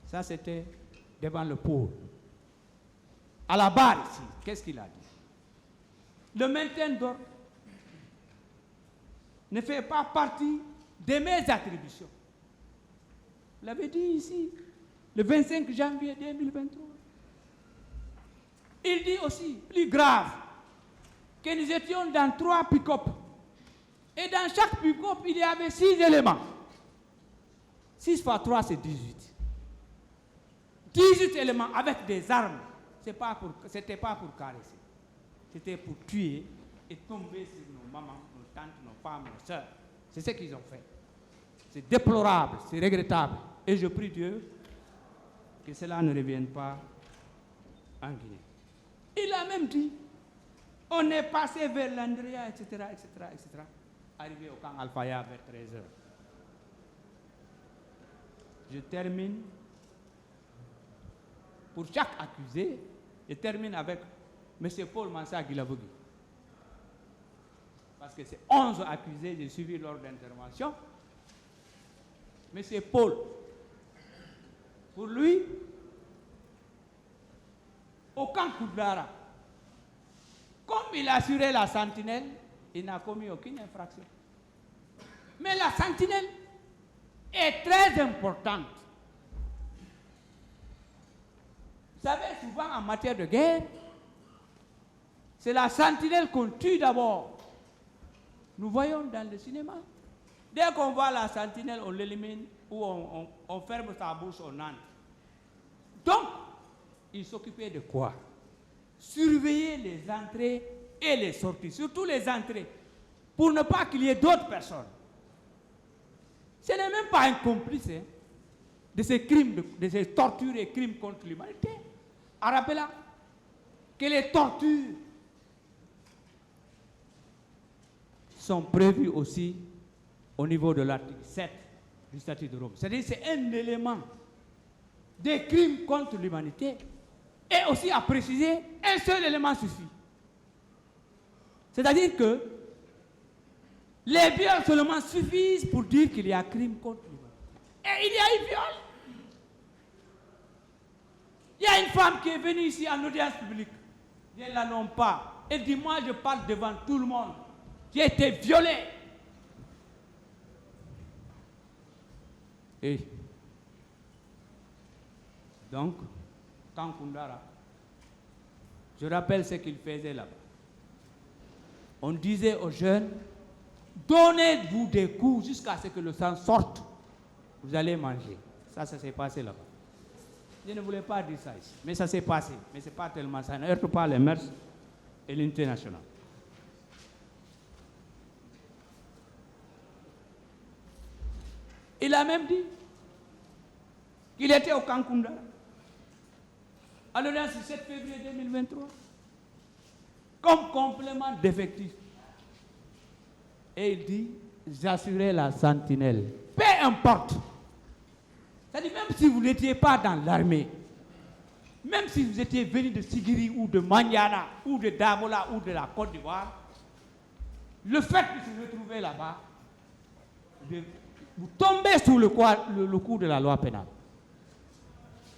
ça c'était devant le pôle. À la barre ici, qu'est-ce qu'il a dit? Le maintien d'ordre ne fait pas partie de mes attributions. Il l'avait dit ici, le 25 janvier 2023. Il dit aussi, plus grave, que nous étions dans 3 pick-up. Et dans chaque pick-up, il y avait 6 éléments. 6 fois 3, c'est 18. 18 éléments avec des armes. Ce n'était pas pour caresser. C'était pour tuer et tomber sur nos mamans, nos tantes, nos femmes, nos soeurs. C'est ce qu'ils ont fait. C'est déplorable, c'est regrettable. Et je prie Dieu que cela ne revienne pas en Guinée. Il a même dit, on est passé vers l'Andrea, etc., etc., etc., arrivé au camp Al-Faya vers 13h. Je termine. Pour chaque accusé, je termine avec M. Paul Mansa Guilavogui. Parce que c'est 11 accusés, j'ai suivi lors d'intervention. M. Paul, pour lui, au camp Koudlara, comme il assurait la sentinelle, il n'a commis aucune infraction. Mais la sentinelle est très importante. Vous savez, souvent en matière de guerre, c'est la sentinelle qu'on tue d'abord. Nous voyons dans le cinéma. Dès qu'on voit la sentinelle, on l'élimine ou on ferme sa bouche, on entre. Donc, il s'occupait de quoi? Surveiller les entrées et les sorties, surtout les entrées, pour ne pas qu'il y ait d'autres personnes. Ce n'est même pas un complice de ces crimes, de ces tortures et crimes contre l'humanité. En rappelant que les tortures sont prévues aussi au niveau de l'article 7 du statut de Rome. C'est-à-dire que c'est un élément des crimes contre l'humanité. Et aussi à préciser, un seul élément suffit. C'est-à-dire que les viols seulement suffisent pour dire qu'il y a crime contre l'humanité. Et il y a eu viol. Il y a une femme qui est venue ici en audience publique. Je ne la nomme pas. Elle dit, moi je parle devant tout le monde. J'ai été violée. Et donc, Kankundara, je rappelle ce qu'il faisait là-bas. On disait aux jeunes, donnez-vous des coups jusqu'à ce que le sang sorte. Vous allez manger. Ça s'est passé là-bas. Je ne voulais pas dire ça ici, mais ça s'est passé. Mais ce n'est pas tellement ça. Ne heurte pas les mœurs et l'unité nationale. Il a même dit qu'il était au Kankundara à l'audience du 7 février 2023 comme complément d'effectif. Et il dit, j'assurais la sentinelle. Peu importe. C'est-à-dire, même si vous n'étiez pas dans l'armée, même si vous étiez venu de Sigiri ou de Maniana ou de Dabola ou de la Côte d'Ivoire, le fait de se retrouver là-bas, vous tombez sous le coup de la loi pénale.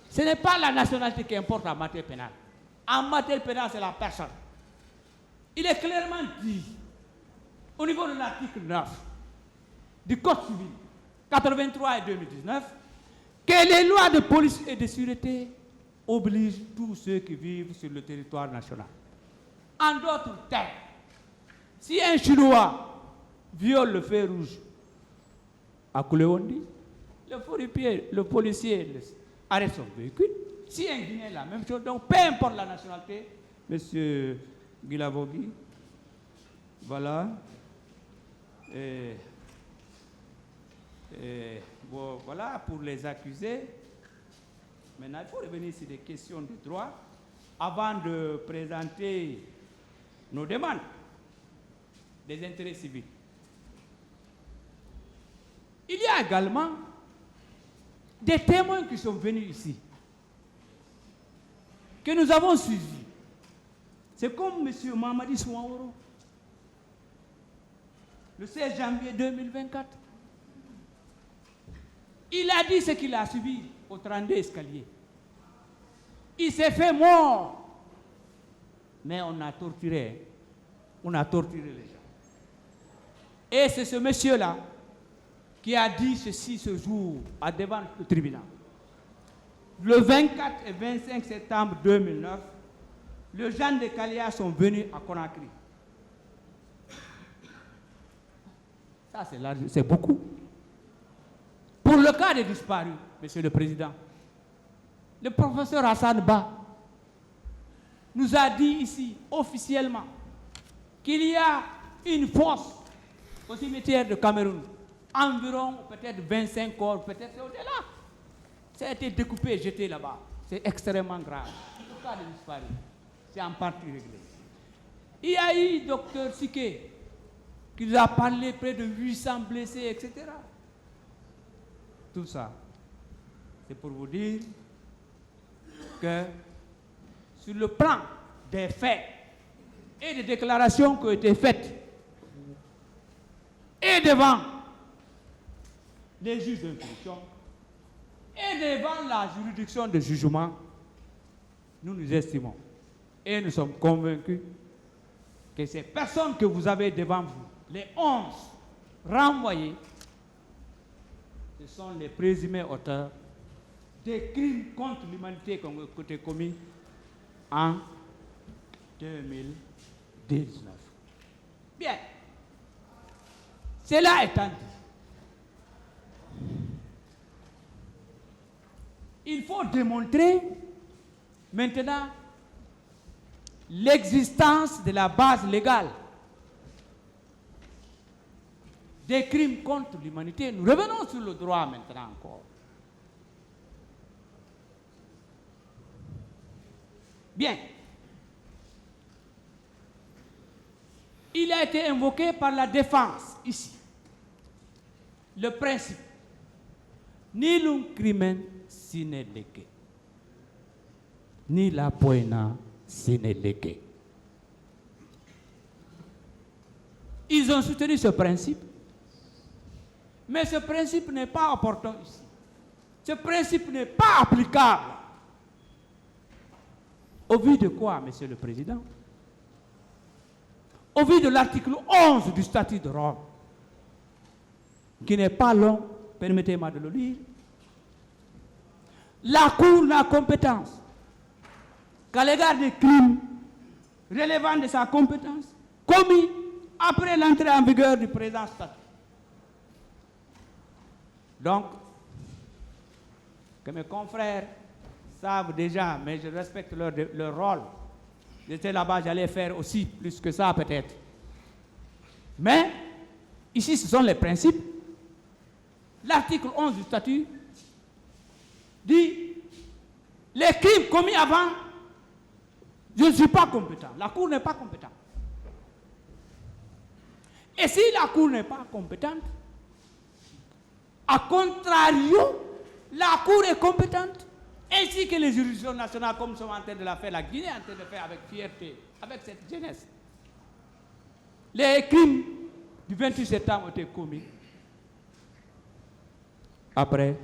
Ce n'est pas la nationalité qui importe en matière pénale. En matière pénale, c'est la personne. Il est clairement dit, au niveau de l'article 9 du Code civil 83 et 2019, que les lois de police et de sûreté obligent tous ceux qui vivent sur le territoire national. En d'autres termes, si un Chinois viole le feu rouge à Kouléondi, le policier arrête son véhicule. Si un Guinéen, la même chose. Donc, peu importe la nationalité, M. Guilavogui, voilà. Bon, voilà pour les accusés. Maintenant, il faut revenir sur des questions de droit avant de présenter nos demandes des intérêts civils. Il y a également des témoins qui sont venus ici, que nous avons suivis. C'est comme M. Mamadi Souaoro, le 16 janvier 2024. Il a dit ce qu'il a subi au 32 escalier. Il s'est fait mort. Mais on a torturé les gens. Et c'est ce monsieur-là qui a dit ceci ce jour devant le tribunal. Le 24 et 25 septembre 2009, les gens de Kalia sont venus à Conakry. Ça, c'est beaucoup. Pour le cas des disparus, Monsieur le Président, le professeur Hassan Ba nous a dit ici, officiellement, qu'il y a une fosse au cimetière de Cameroun, environ peut-être 25 corps, peut-être au-delà. Ça a été découpé et jeté là-bas. C'est extrêmement grave. Le cas des disparus, c'est en partie réglé. Il y a eu Dr Siké, qui nous a parlé près de 800 blessés, etc. Tout ça, c'est pour vous dire que sur le plan des faits et des déclarations qui ont été faites et devant les juges d'instruction et devant la juridiction de jugement, nous estimons et nous sommes convaincus que ces personnes que vous avez devant vous, les 11 renvoyés, ce sont les présumés auteurs des crimes contre l'humanité qui ont été commis en 2019. Bien. Cela étant dit, il faut démontrer maintenant l'existence de la base légale des crimes contre l'humanité. Nous revenons sur le droit maintenant encore. Bien. Il a été invoqué par la défense ici le principe ni l'un crimen sine lege, ni la poena sine lege. Ils ont soutenu ce principe, mais ce principe n'est pas opportun ici. Ce principe n'est pas applicable. Au vu de quoi, Monsieur le Président? Au vu de l'article 11 du statut de Rome, qui n'est pas long, permettez-moi de le lire. La Cour n'a compétence qu'à l'égard des crimes relevant de sa compétence commis après l'entrée en vigueur du présent statut. Donc, que mes confrères savent déjà, mais je respecte leur rôle. J'étais là-bas, j'allais faire aussi plus que ça peut-être. Mais, ici, ce sont les principes. L'article 11 du statut dit les crimes commis avant, je ne suis pas compétent. La Cour n'est pas compétente. Et si la Cour n'est pas compétente, à contrario, la Cour est compétente, ainsi que les juridictions nationales, comme sont en train de la faire, la Guinée est en train de faire avec fierté, avec cette jeunesse. Les crimes du 28 septembre ont été commis après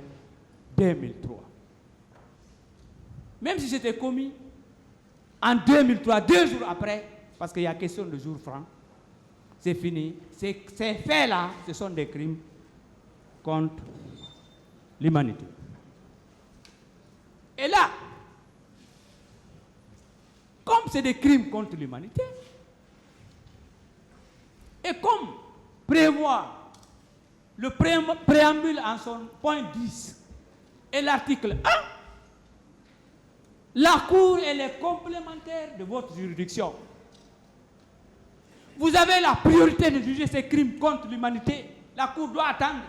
2003. Même si c'était commis en 2003, 2 jours après, parce qu'il y a question de jour franc, c'est fini. Ces faits-là, ce sont des crimes contre l'humanité. Et là, comme c'est des crimes contre l'humanité, et comme prévoit le préambule en son point 10 et l'article 1, la Cour, elle est complémentaire de votre juridiction. Vous avez la priorité de juger ces crimes contre l'humanité. La Cour doit attendre.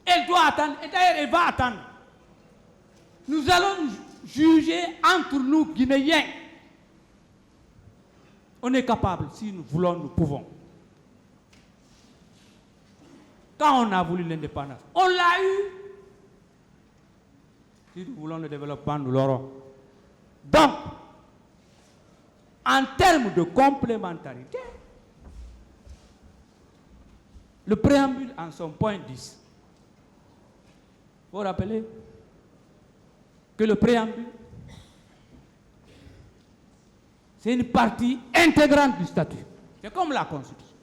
Elle doit attendre, et d'ailleurs elle va attendre. Nous allons juger entre nous, Guinéens. On est capable, si nous voulons, nous pouvons. Quand on a voulu l'indépendance, on l'a eu. Si nous voulons le développement, nous l'aurons. Donc, en termes de complémentarité, le préambule en son point 10, il faut rappeler que le préambule, c'est une partie intégrante du statut. C'est comme la Constitution.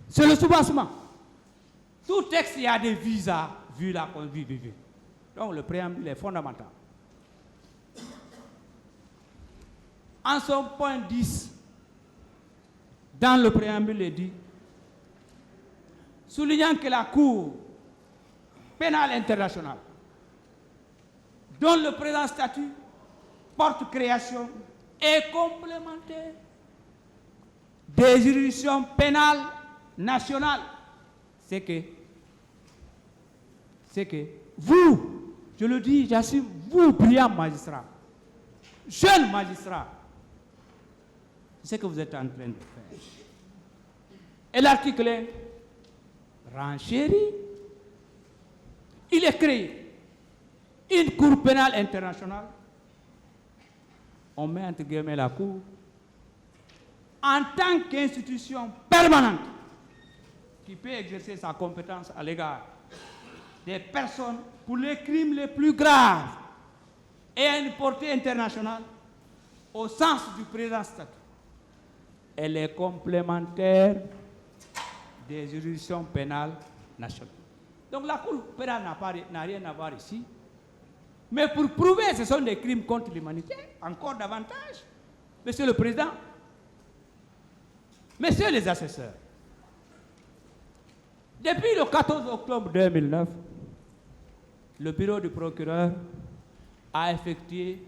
C'est le soubassement. Tout texte, il y a des visas, vu la Constitution. Donc le préambule est fondamental. En son point 10, dans le préambule, il dit, soulignant que la Cour pénale internationale, dont le présent statut porte création, est complémentaire des juridictions pénales nationales. C'est que vous, je le dis, j'assume, vous, brillants magistrats, jeunes magistrats, c'est ce que vous êtes en train de faire. Et l'article 1 renchérit, il est créé une Cour pénale internationale. On met entre guillemets la Cour en tant qu'institution permanente qui peut exercer sa compétence à l'égard des personnes pour les crimes les plus graves et à une portée internationale au sens du présent statut. Elle est complémentaire des juridictions pénales nationales. Donc la Cour pénale n'a rien à voir ici. Mais pour prouver que ce sont des crimes contre l'humanité, encore davantage, Monsieur le Président, Messieurs les assesseurs, depuis le 14 octobre 2009, le bureau du procureur a effectué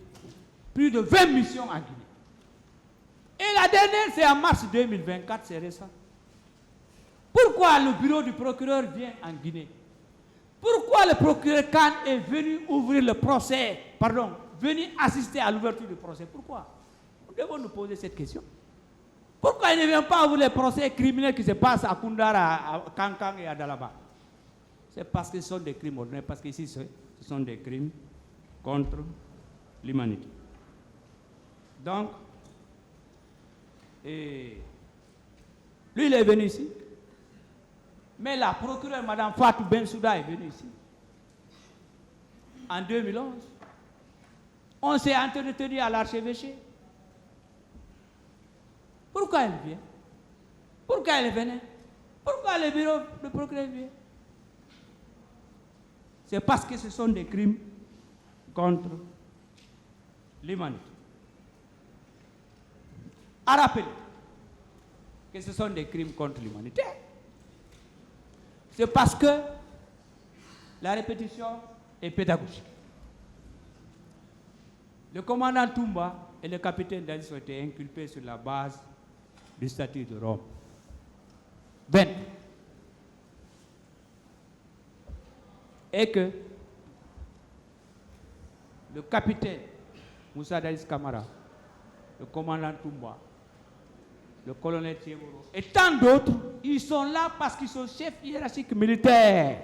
plus de 20 missions en Guinée. Et la dernière, c'est en mars 2024, c'est récent. Pourquoi le bureau du procureur vient en Guinée? Pourquoi le procureur Khan est venu ouvrir le procès, venu assister à l'ouverture du procès? Pourquoi? Nous devons nous poser cette question. Pourquoi il ne vient pas ouvrir les procès criminels qui se passent à Koundara, à Kankan et à Dalaba? C'est parce que ce sont des crimes ordinaires, parce qu'ici, ce sont des crimes contre l'humanité. Donc, lui, il est venu ici. Mais la procureure, Mme Fatou Bensouda, est venue ici. En 2011. On s'est entretenu à l'archevêché. Pourquoi elle vient? Pourquoi elle venait? Pourquoi le bureau de procureur vient? C'est parce que ce sont des crimes contre l'humanité. À rappeler que ce sont des crimes contre l'humanité. C'est parce que la répétition est pédagogique. Le commandant Toumba et le capitaine Dadis ont été inculpés sur la base du statut de Rome. 20. Et que le capitaine Moussa Dadis Camara le commandant Toumba, le colonel Thieboro, et tant d'autres, ils sont là parce qu'ils sont chefs hiérarchiques militaires.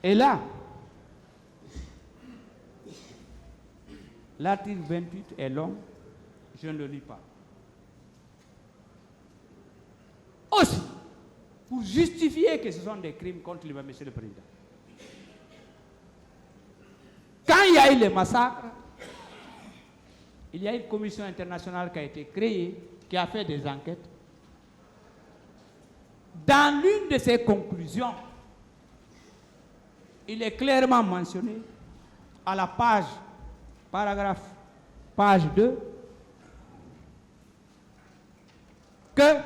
Et là, l'article 28 est long, je ne le lis pas. Aussi, pour justifier que ce sont des crimes contre l'humanité, Monsieur le Président. Quand il y a eu les massacres, il y a une commission internationale qui a été créée, qui a fait des enquêtes. Dans l'une de ses conclusions, il est clairement mentionné à la page 2, que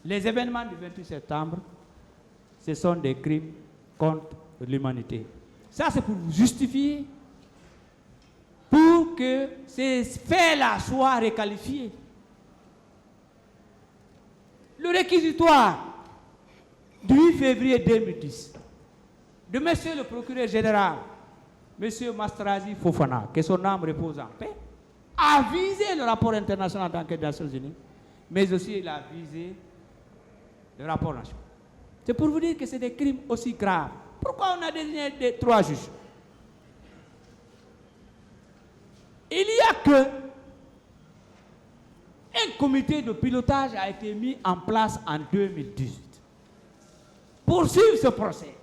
les événements du 28 septembre, ce sont des crimes contre l'humanité. Ça, c'est pour vous justifier, pour que ces faits-là soient requalifiés. Le réquisitoire du 8 février 2010 de monsieur le procureur général, monsieur Mastrazi Fofana, que son âme repose en paix, a visé le rapport international d'enquête des Nations Unies, mais aussi il a visé le rapport national. C'est pour vous dire que c'est des crimes aussi graves. Pourquoi on a désigné des 3 juges? Il y a que un comité de pilotage a été mis en place en 2018 pour suivre ce procès.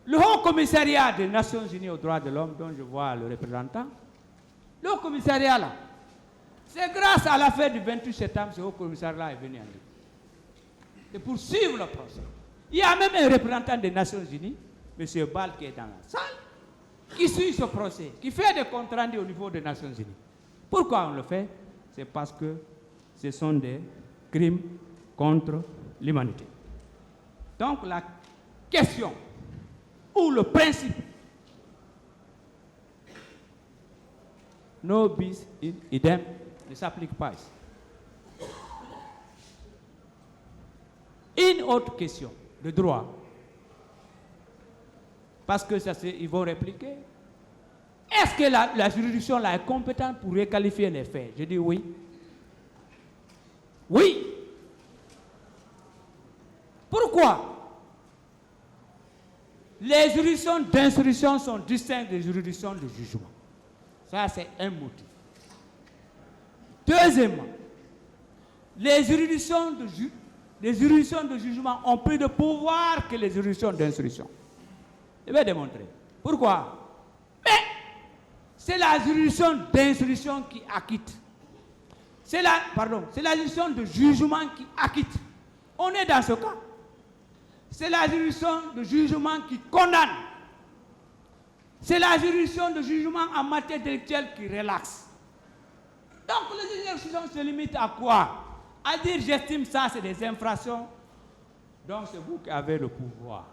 Le Haut Commissariat des Nations Unies aux droits de l'homme, dont je vois le représentant, le Haut Commissariat là, c'est grâce à l'affaire du 28 septembre que ce Haut Commissariat est venu en Libye. C'est pour suivre le procès. Il y a même un représentant des Nations Unies, M. Ball, qui est dans la salle, qui suit ce procès, qui fait des comptes rendus au niveau des Nations Unies. Pourquoi on le fait? C'est parce que ce sont des crimes contre l'humanité. Donc la question ou le principe no bis in idem ne s'applique pas ici. Une autre question de droit, parce que ça ils vont répliquer. Est-ce que la juridiction là est compétente pour requalifier les faits? Je dis oui. Oui. Pourquoi? Les juridictions d'instruction sont distinctes des juridictions de jugement. Ça, c'est un motif. Deuxièmement, les juridictions de jugement ont plus de pouvoir que les juridictions d'instruction. Je vais démontrer. Pourquoi? Mais c'est la juridiction d'instruction qui acquitte. C'est la juridiction de jugement qui acquitte. On est dans ce cas. C'est la juridiction de jugement qui condamne. C'est la juridiction de jugement en matière intellectuelle qui relaxe. Donc, les juridictions se limitent à quoi? À dire j'estime ça, c'est des infractions. Donc, c'est vous qui avez le pouvoir.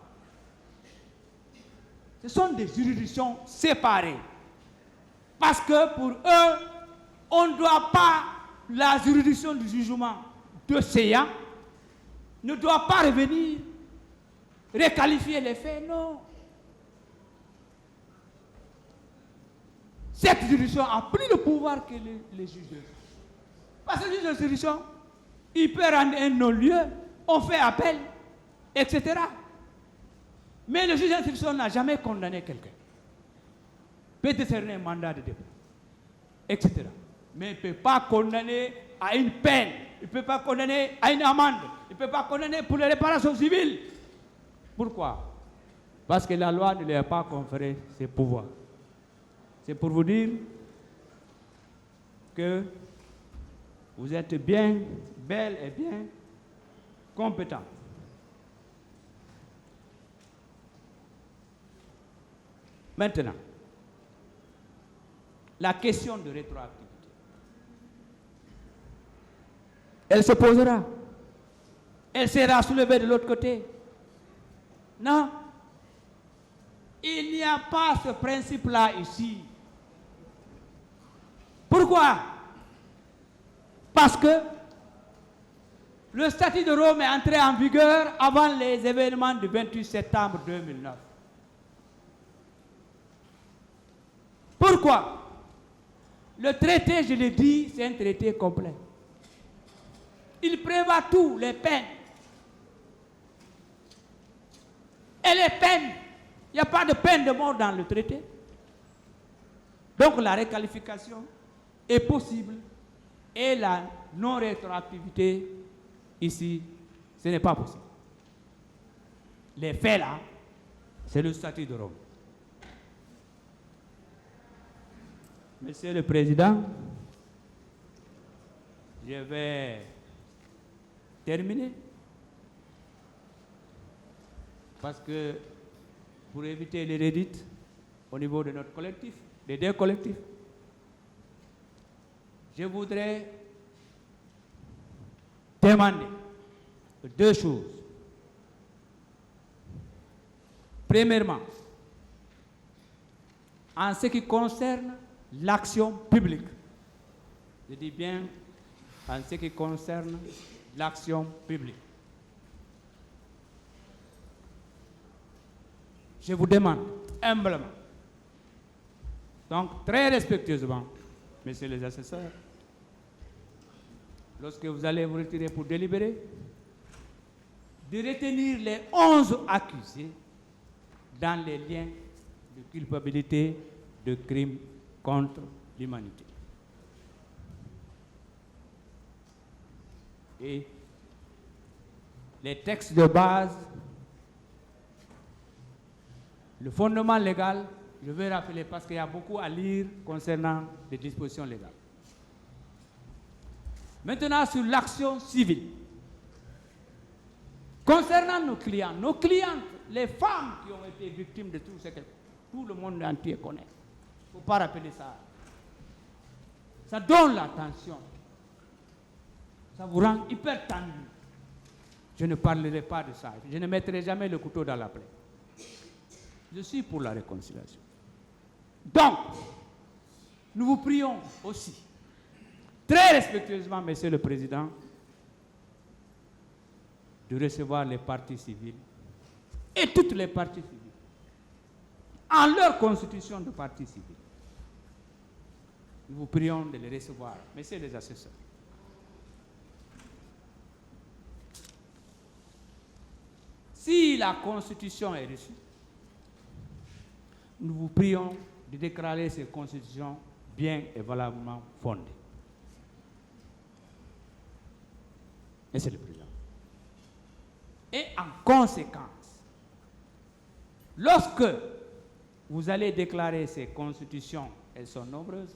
Ce sont des juridictions séparées. Parce que pour eux, on ne doit pas, la juridiction du jugement de CEA ne doit pas revenir requalifier les faits, non. Cette juridiction a plus de pouvoir que les juges. Parce que le juge d'instruction, il peut rendre un non-lieu, on fait appel, etc. Mais le juge d'instruction n'a jamais condamné quelqu'un. Peut décerner un mandat de dépôt, etc. Mais il ne peut pas condamner à une peine, il ne peut pas condamner à une amende, il ne peut pas condamner pour les réparations civiles. Pourquoi? Parce que la loi ne lui a pas conféré ses pouvoirs. C'est pour vous dire que vous êtes bien, bel et bien compétent. Maintenant, la question de rétroactivité. Elle se posera. Elle sera soulevée de l'autre côté. Non. Il n'y a pas ce principe-là ici. Pourquoi? Parce que Le statut de Rome est entré en vigueur avant les événements du 28 septembre 2009. Pourquoi? Le traité, je l'ai dit, c'est un traité complet. Il prévoit tout, les peines. Et les peines, il n'y a pas de peine de mort dans le traité. Donc la requalification est possible et la non-rétroactivité, ici, ce n'est pas possible. Les faits là, c'est le statut de Rome. Monsieur le Président, je vais terminer parce que pour éviter les redites au niveau de notre collectif, des deux collectifs, je voudrais demander deux choses. Premièrement, en ce qui concerne l'action publique, je dis bien en ce qui concerne l'action publique, je vous demande humblement, donc très respectueusement, messieurs les assesseurs, lorsque vous allez vous retirer pour délibérer, de retenir les 11 accusés dans les liens de culpabilité de crimes contre l'humanité. Et les textes de base, le fondement légal, je vais rappeler parce qu'il y a beaucoup à lire concernant les dispositions légales. Maintenant, sur l'action civile. Concernant nos clients, les femmes qui ont été victimes de tout ce que tout le monde entier connaît. Il ne faut pas rappeler ça. Ça donne l'attention. Ça vous rend hyper tendu. Je ne parlerai pas de ça. Je ne mettrai jamais le couteau dans la plaie. Je suis pour la réconciliation. Donc, nous vous prions aussi, très respectueusement, Monsieur le Président, de recevoir les partis civils et toutes les parties civiles en leur constitution de partis civils. Nous vous prions de les recevoir, messieurs les assesseurs. Si la constitution est reçue, nous vous prions de déclarer ces constitutions bien et valablement fondées. Monsieur le Président. Et en conséquence, lorsque vous allez déclarer ces constitutions, elles sont nombreuses,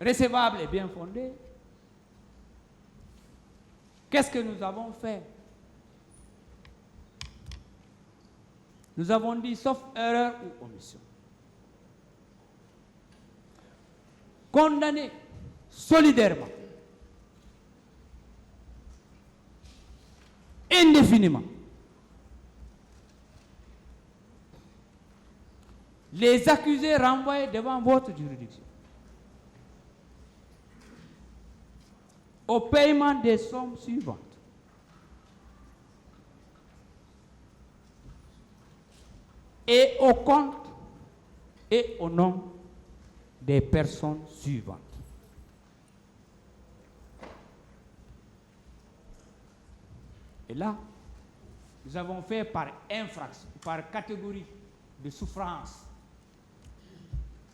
recevables et bien fondées, qu'est-ce que nous avons fait? Nous avons dit sauf erreur ou omission. Condamner solidairement, indéfiniment, les accusés renvoyés devant votre juridiction au paiement des sommes suivantes. Et au compte et au nom des personnes suivantes. Et là, nous avons fait par infraction, par catégorie de souffrance.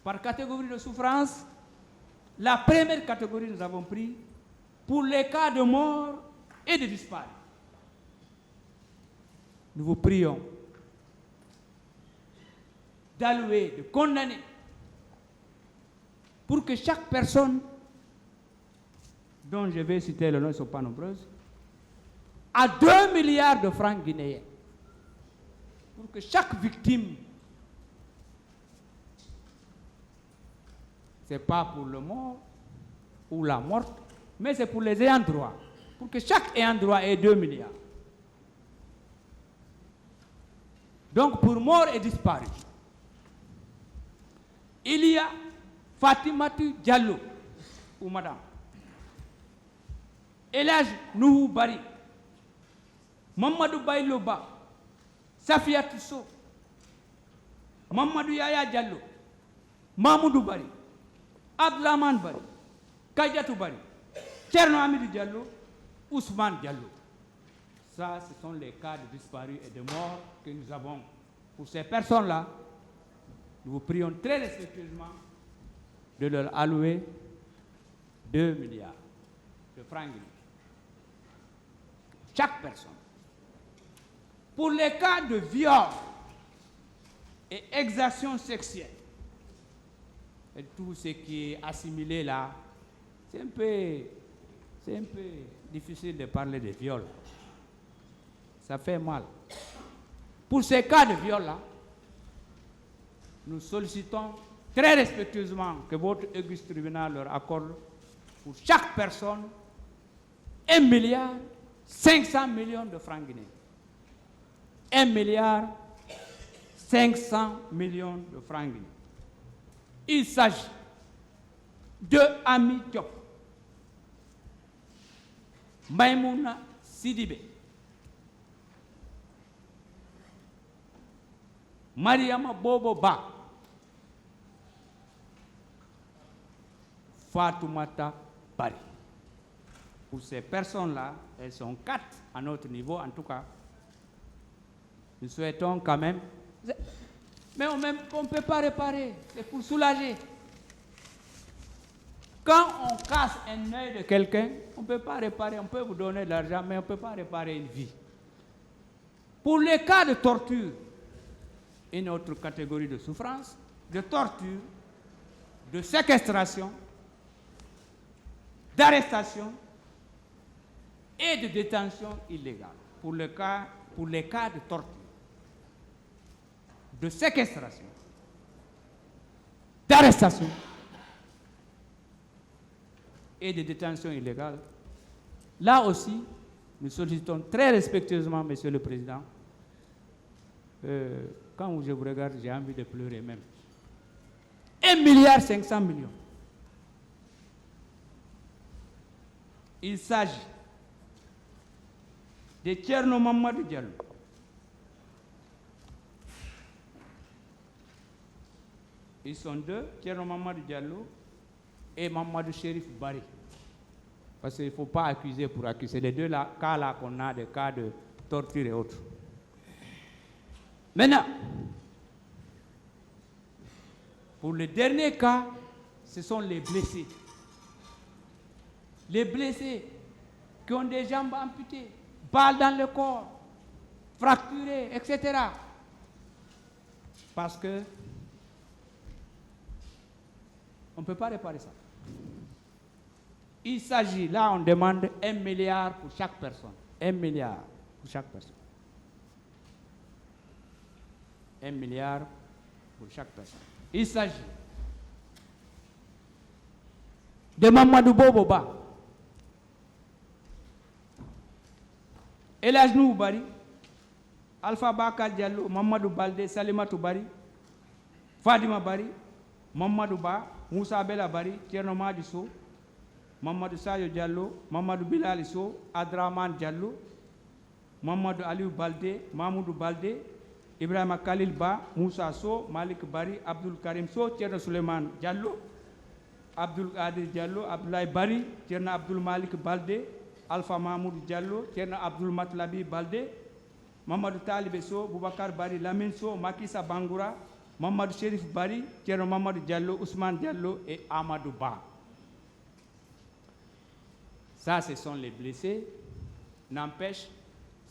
Par catégorie de souffrance, la première catégorie nous avons pris pour les cas de mort et de disparus. Nous vous prions d'allouer, de condamner, pour que chaque personne, dont je vais citer le nom, elles ne sont pas nombreuses, à 2 milliards de francs guinéens, pour que chaque victime, ce n'est pas pour le mort ou la morte, mais c'est pour les ayants droit, pour que chaque ayant droit ait 2 milliards. Donc pour mort et disparu, il y a Fatimatou Diallo, ou madame, Elhadji Nuhu Bari, Mamadou Bayloba, Safia Tissot, Mamadou Yaya Diallo, Mamoudou Bari, Abdelaman Bari, Kadiatou Bari, Tcherno Amidou Diallo, Ousmane Diallo. Ça, ce sont les cas de disparus et de morts que nous avons. Pour ces personnes-là, nous vous prions très respectueusement de leur allouer 2 milliards de francs guinéens. Chaque personne. Pour les cas de viol et exaction sexuelle, et tout ce qui est assimilé là, c'est un peu difficile de parler de viol. Ça fait mal. Pour ces cas de viol-là, nous sollicitons très respectueusement que votre auguste tribunal leur accorde pour chaque personne 1 milliard 500 millions de francs guinéens. 1 milliard 500 millions de francs guinéens. Il s'agit de Ami Diop, Maïmouna Sidibé, Mariama Bobo Ba, Fatoumata Bari. Pour ces personnes-là, elles sont 4 à notre niveau, en tout cas. Nous souhaitons quand même. Mais on ne peut pas réparer, c'est pour soulager. Quand on casse un œil de quelqu'un, on ne peut pas réparer, on peut vous donner de l'argent, mais on ne peut pas réparer une vie. Pour les cas de torture, une autre catégorie de souffrance, de torture, de séquestration, d'arrestation et de détention illégale. Pour les cas de torture, de séquestration, d'arrestation et de détention illégale, là aussi, nous sollicitons très respectueusement, Monsieur le Président, quand je vous regarde, j'ai envie de pleurer même. 1 milliard 500 millions. Il s'agit de Tcherno Mamadou Diallo, ils sont 2, Tcherno Mamadou Diallo et Mamadou Chérif Bari. Parce qu'il ne faut pas accuser pour accuser. Les deux cas-là qu'on a, des cas de torture et autres. Maintenant, pour le dernier cas, ce sont les blessés. Les blessés qui ont des jambes amputées, balles dans le corps, fracturées, etc. Parce que on ne peut pas réparer ça. Il s'agit, là on demande 1 milliard pour chaque personne. 1 milliard pour chaque personne. 1 milliard pour chaque personne. Il s'agit de Mamadou Boboba, Elajnou Bari, Alpha Bakal Diallo, Mamadou Balde, Salimatou Bari, Fadima Bari, Mamadou Ba, Moussa Bella Bari, Tierno Madiso, Mamadou Sayo Diallo, Mamadou Bilal So, Adraman Diallo, Mamadou Aliou Balde, Mamoudou Balde, Ibrahima Khalil Ba, Moussa So, Malik Bari, Abdul Karim So, Tierno Suleiman Diallo, Abdul Qadir Diallo, Abdoulaye Bari, Tierno Abdul Malik Balde, Alpha Mahmoud Diallo, Tierno Abdul Matlabi Balde, Mamadou Talibé So, Boubacar Bari, Lamine So, Makissa Bangoura, Mamadou Chérif Bari, Tierno Mamadou Diallo, Ousmane Diallo et Amadou Ba. Ça, ce sont les blessés. N'empêche,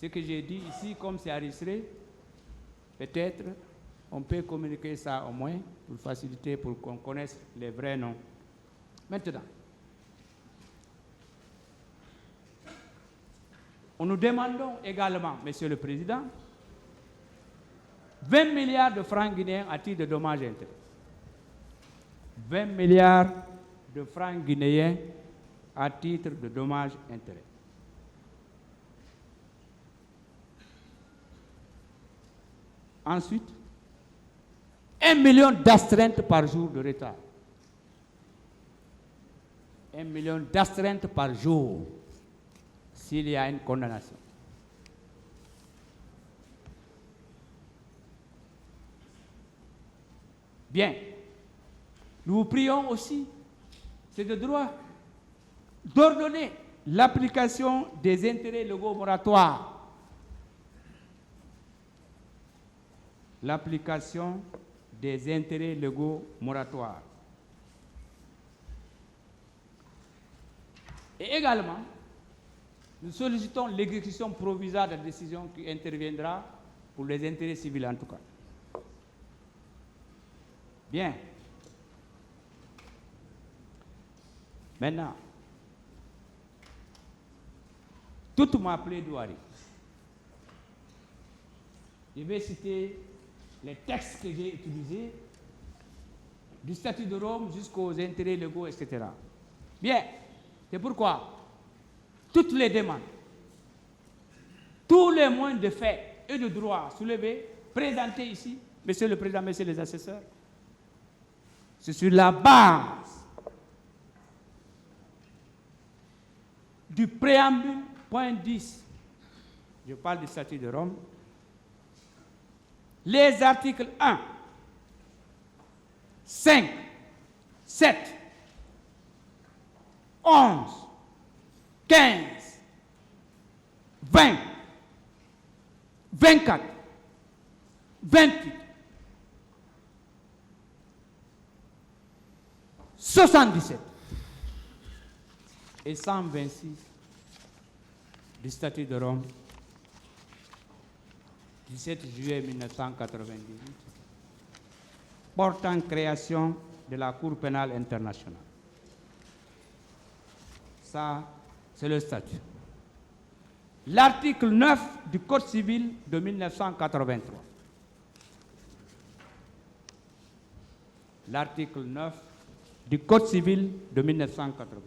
ce que j'ai dit ici, comme c'est enregistré, peut-être on peut communiquer ça au moins pour faciliter, pour qu'on connaisse les vrais noms. Maintenant, nous demandons également, Monsieur le Président, 20 milliards de francs guinéens à titre de dommages et intérêts. 20 milliards de francs guinéens à titre de dommages et intérêts. Ensuite, 1 million d'astreintes par jour de retard. 1 million d'astreintes par jour s'il y a une condamnation. Bien. Nous vous prions aussi, c'est de droit, d'ordonner l'application des intérêts légaux moratoires. L'application des intérêts légaux moratoires. Et également, nous sollicitons l'exécution provisoire de la décision qui interviendra pour les intérêts civils en tout cas. Bien. Maintenant, toute ma plaidoirie, je vais citer les textes que j'ai utilisés, du statut de Rome jusqu'aux intérêts légaux, etc. Bien, c'est pourquoi toutes les demandes, tous les moyens de fait et de droit soulevés, présentés ici, Monsieur le Président, Messieurs les assesseurs, c'est sur la base du préambule, point 10, je parle du statut de Rome, les articles 1, 5, 7, 11, 15, 20, 24, 28, 77 et 126 du statut de Rome, 17 juillet 1998, portant création de la Cour pénale internationale. Ça, c'est le statut. L'article 9 du Code civil de 1983. L'article 9 du Code civil de 1983.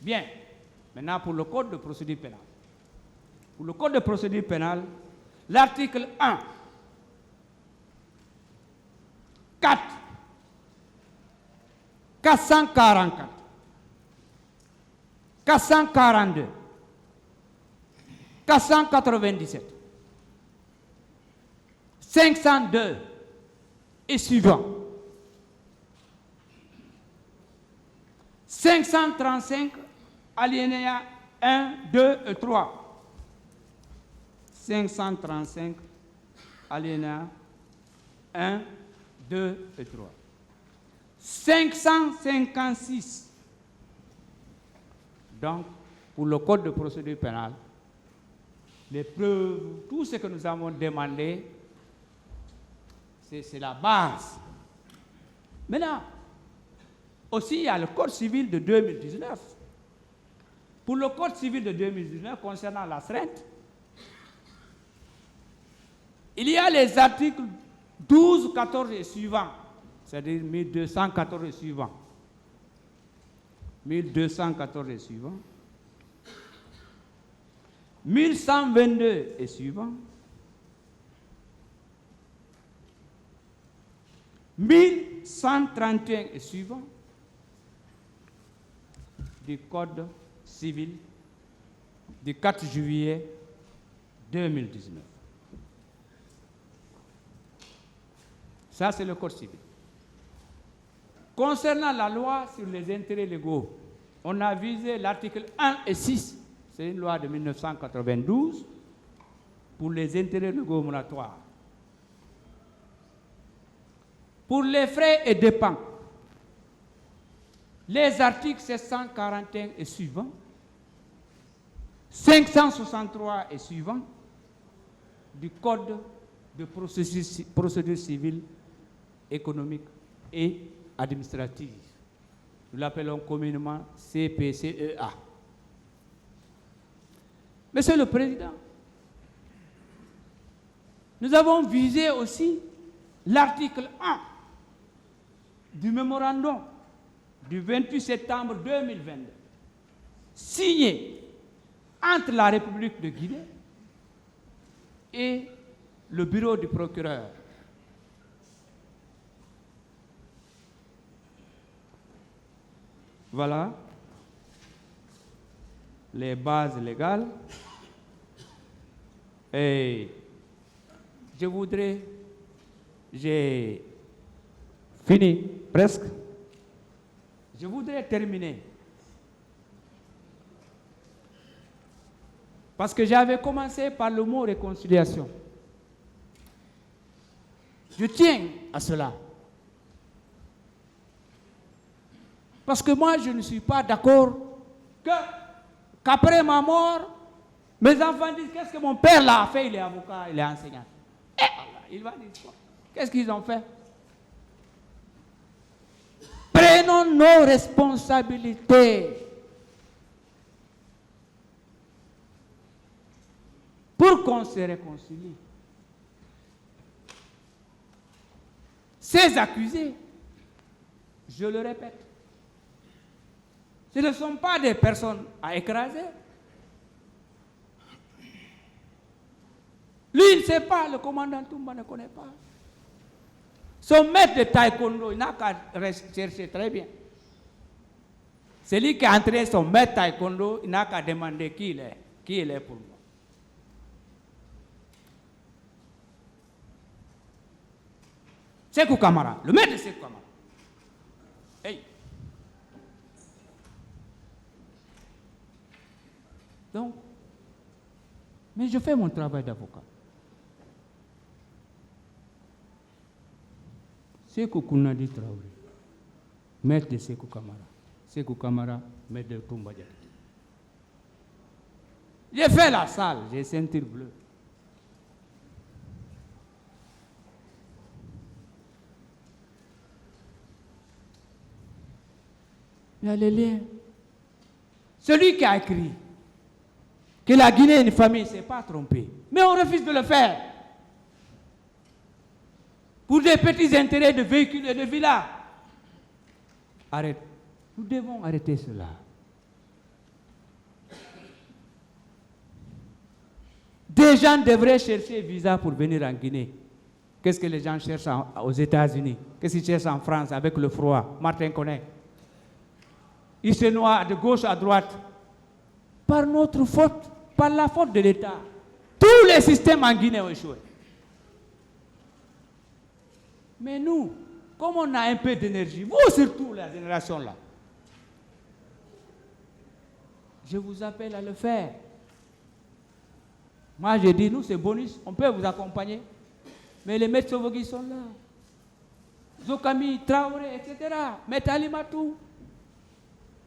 Bien, maintenant pour le Code de procédure pénale. Pour le Code de procédure pénale, l'article 1, 4, 444, 442, 497, 502 et suivant, 535, alinéa 1, 2 et 3, 535, alinéa 1, 2 et 3. 556. Donc, pour le Code de procédure pénale, les preuves, tout ce que nous avons demandé, c'est la base. Maintenant, aussi, il y a le Code civil de 2019. Pour le Code civil de 2019, concernant l'astreinte, il y a les articles 12, 14 et suivants, c'est-à-dire 1214 et suivants. 1214 et suivants. 1122 et suivants. 1131 et suivants du Code civil du 4 juillet 2019. Ça, c'est le Code civil. Concernant la loi sur les intérêts légaux, on a visé l'article 1 et 6. C'est une loi de 1992 pour les intérêts légaux moratoires. Pour les frais et dépenses, les articles 741 et suivants, 563 et suivants du Code de procédure civile, économique et administrative. Nous l'appelons communément CPCEA. Monsieur le Président, nous avons visé aussi l'article 1 du mémorandum du 28 septembre 2022, signé entre la République de Guinée et le bureau du procureur. Voilà les bases légales et j'ai fini presque. Je voudrais terminer. Parce que j'avais commencé par le mot réconciliation. Je tiens à cela. Parce que moi, je ne suis pas d'accord qu'après ma mort, mes enfants disent qu'est-ce que mon père là a fait, il est avocat, il est enseignant. Et Allah, il va dire quoi? Qu'est-ce qu'ils ont fait? Prenons nos responsabilités pour qu'on se réconcilie. Ces accusés, je le répète, ce ne sont pas des personnes à écraser. Lui, il ne sait pas, le commandant Toumba ne connaît pas. Son maître de taekwondo, il n'a qu'à chercher très bien. Celui qui a entré son maître de taekwondo, il n'a qu'à demander qui il est pour moi. Sékou Kamara, le maître de Sékou Kamara. Hey. Donc, mais je fais mon travail d'avocat. Sékou Kounadi Traoré, maître de Sékou Kamara. Sékou Kamara, maître de Toumba Diatta. J'ai fait la salle, j'ai ceinture bleue. Il y a les liens. Celui qui a écrit que la Guinée est une famille, ne s'est pas trompé. Mais on refuse de le faire. Pour des petits intérêts de véhicules et de villas. Arrête. Nous devons arrêter cela. Des gens devraient chercher visa pour venir en Guinée. Qu'est-ce que les gens cherchent aux États-Unis? Qu'est-ce qu'ils cherchent en France avec le froid? Martin connaît. Ils se noient de gauche à droite. Par notre faute, par la faute de l'État. Tous les systèmes en Guinée ont échoué. Mais nous, comme on a un peu d'énergie, vous surtout la génération là, je vous appelle à le faire. Moi j'ai dit, nous c'est bonus, on peut vous accompagner. Mais les maîtres Sovogui sont là. Zokami, Traoré, etc. Maître Alimatou.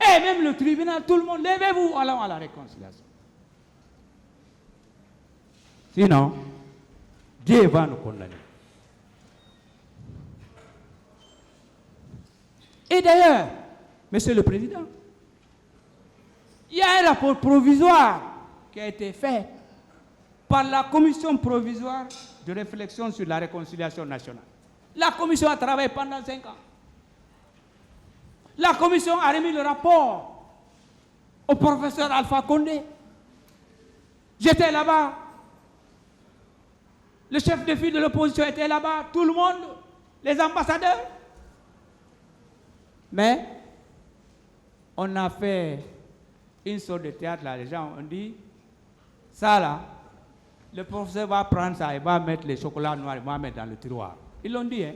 Et même le tribunal, tout le monde, levez-vous, allons à la réconciliation. Sinon, Dieu va nous condamner. Et d'ailleurs, Monsieur le Président, il y a un rapport provisoire qui a été fait par la Commission provisoire de réflexion sur la réconciliation nationale. La Commission a travaillé pendant 5 ans. La Commission a remis le rapport au professeur Alpha Condé. J'étais là-bas. Le chef de file de l'opposition était là-bas. Tout le monde, les ambassadeurs. Mais on a fait une sorte de théâtre là. Les gens ont dit, ça là, le professeur va prendre ça, il va mettre les chocolats noirs, il va mettre dans le tiroir. Ils l'ont dit, hein.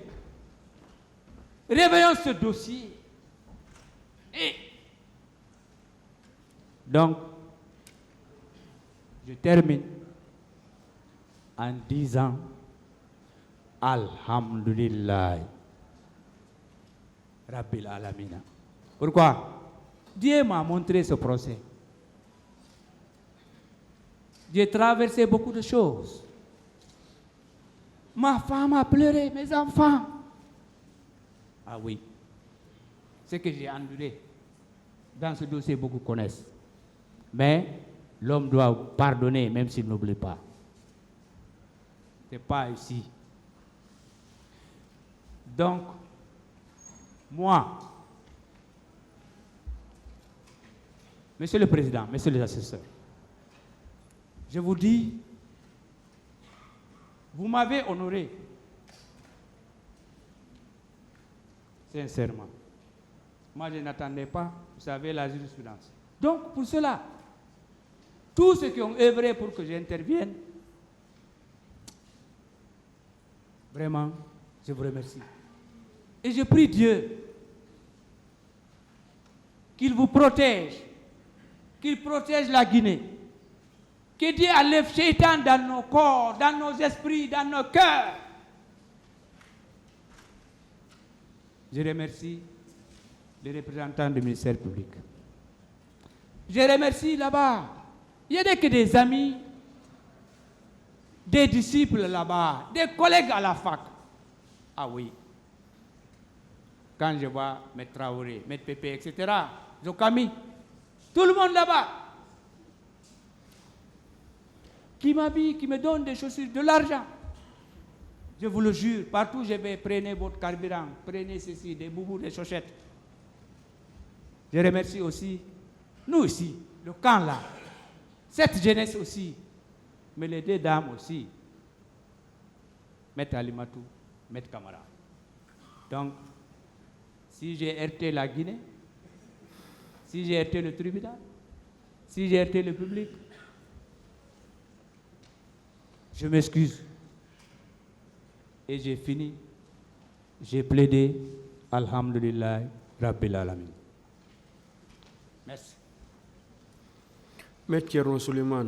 Réveillons ce dossier. Et donc, je termine en disant Alhamdulillah Rabbil Alamina. Pourquoi? Dieu m'a montré ce procès. J'ai traversé beaucoup de choses. Ma femme a pleuré, mes enfants. Ah oui. Ce que j'ai enduré dans ce dossier, beaucoup connaissent. Mais l'homme doit pardonner même s'il n'oublie pas. Ce n'est pas ici. Donc, moi, Monsieur le Président, Messieurs les assesseurs, je vous dis, vous m'avez honoré, sincèrement. Moi, je n'attendais pas, vous savez, la jurisprudence. Donc, pour cela, tous ceux qui ont œuvré pour que j'intervienne, Vraiment, je vous remercie. Et je prie Dieu qu'il vous protège, qu'il protège la Guinée, que Dieu enlève Shaitan dans nos corps, dans nos esprits, dans nos cœurs. Je remercie les représentants du ministère public. Je remercie là-bas. Il y a que des amis, des disciples là-bas, des collègues à la fac. Ah oui. Quand je vois M. Traoré, M. Pépé, etc., Zokami, tout le monde là-bas, qui m'habille, qui me donne des chaussures, de l'argent. Je vous le jure, partout où je vais, prenez votre carburant, prenez ceci, des boubous, des chaussettes. Je remercie aussi, nous aussi, le camp là, cette jeunesse aussi, mais les deux dames aussi, M. Alimatou, M. Kamara. Donc, si j'ai heurté la Guinée, si j'ai heurté le tribunal, si j'ai heurté le public, je m'excuse. Et j'ai fini. J'ai plaidé. Alhamdulillah, Rabbil Alamin. Merci. Maître Thierry Suleiman.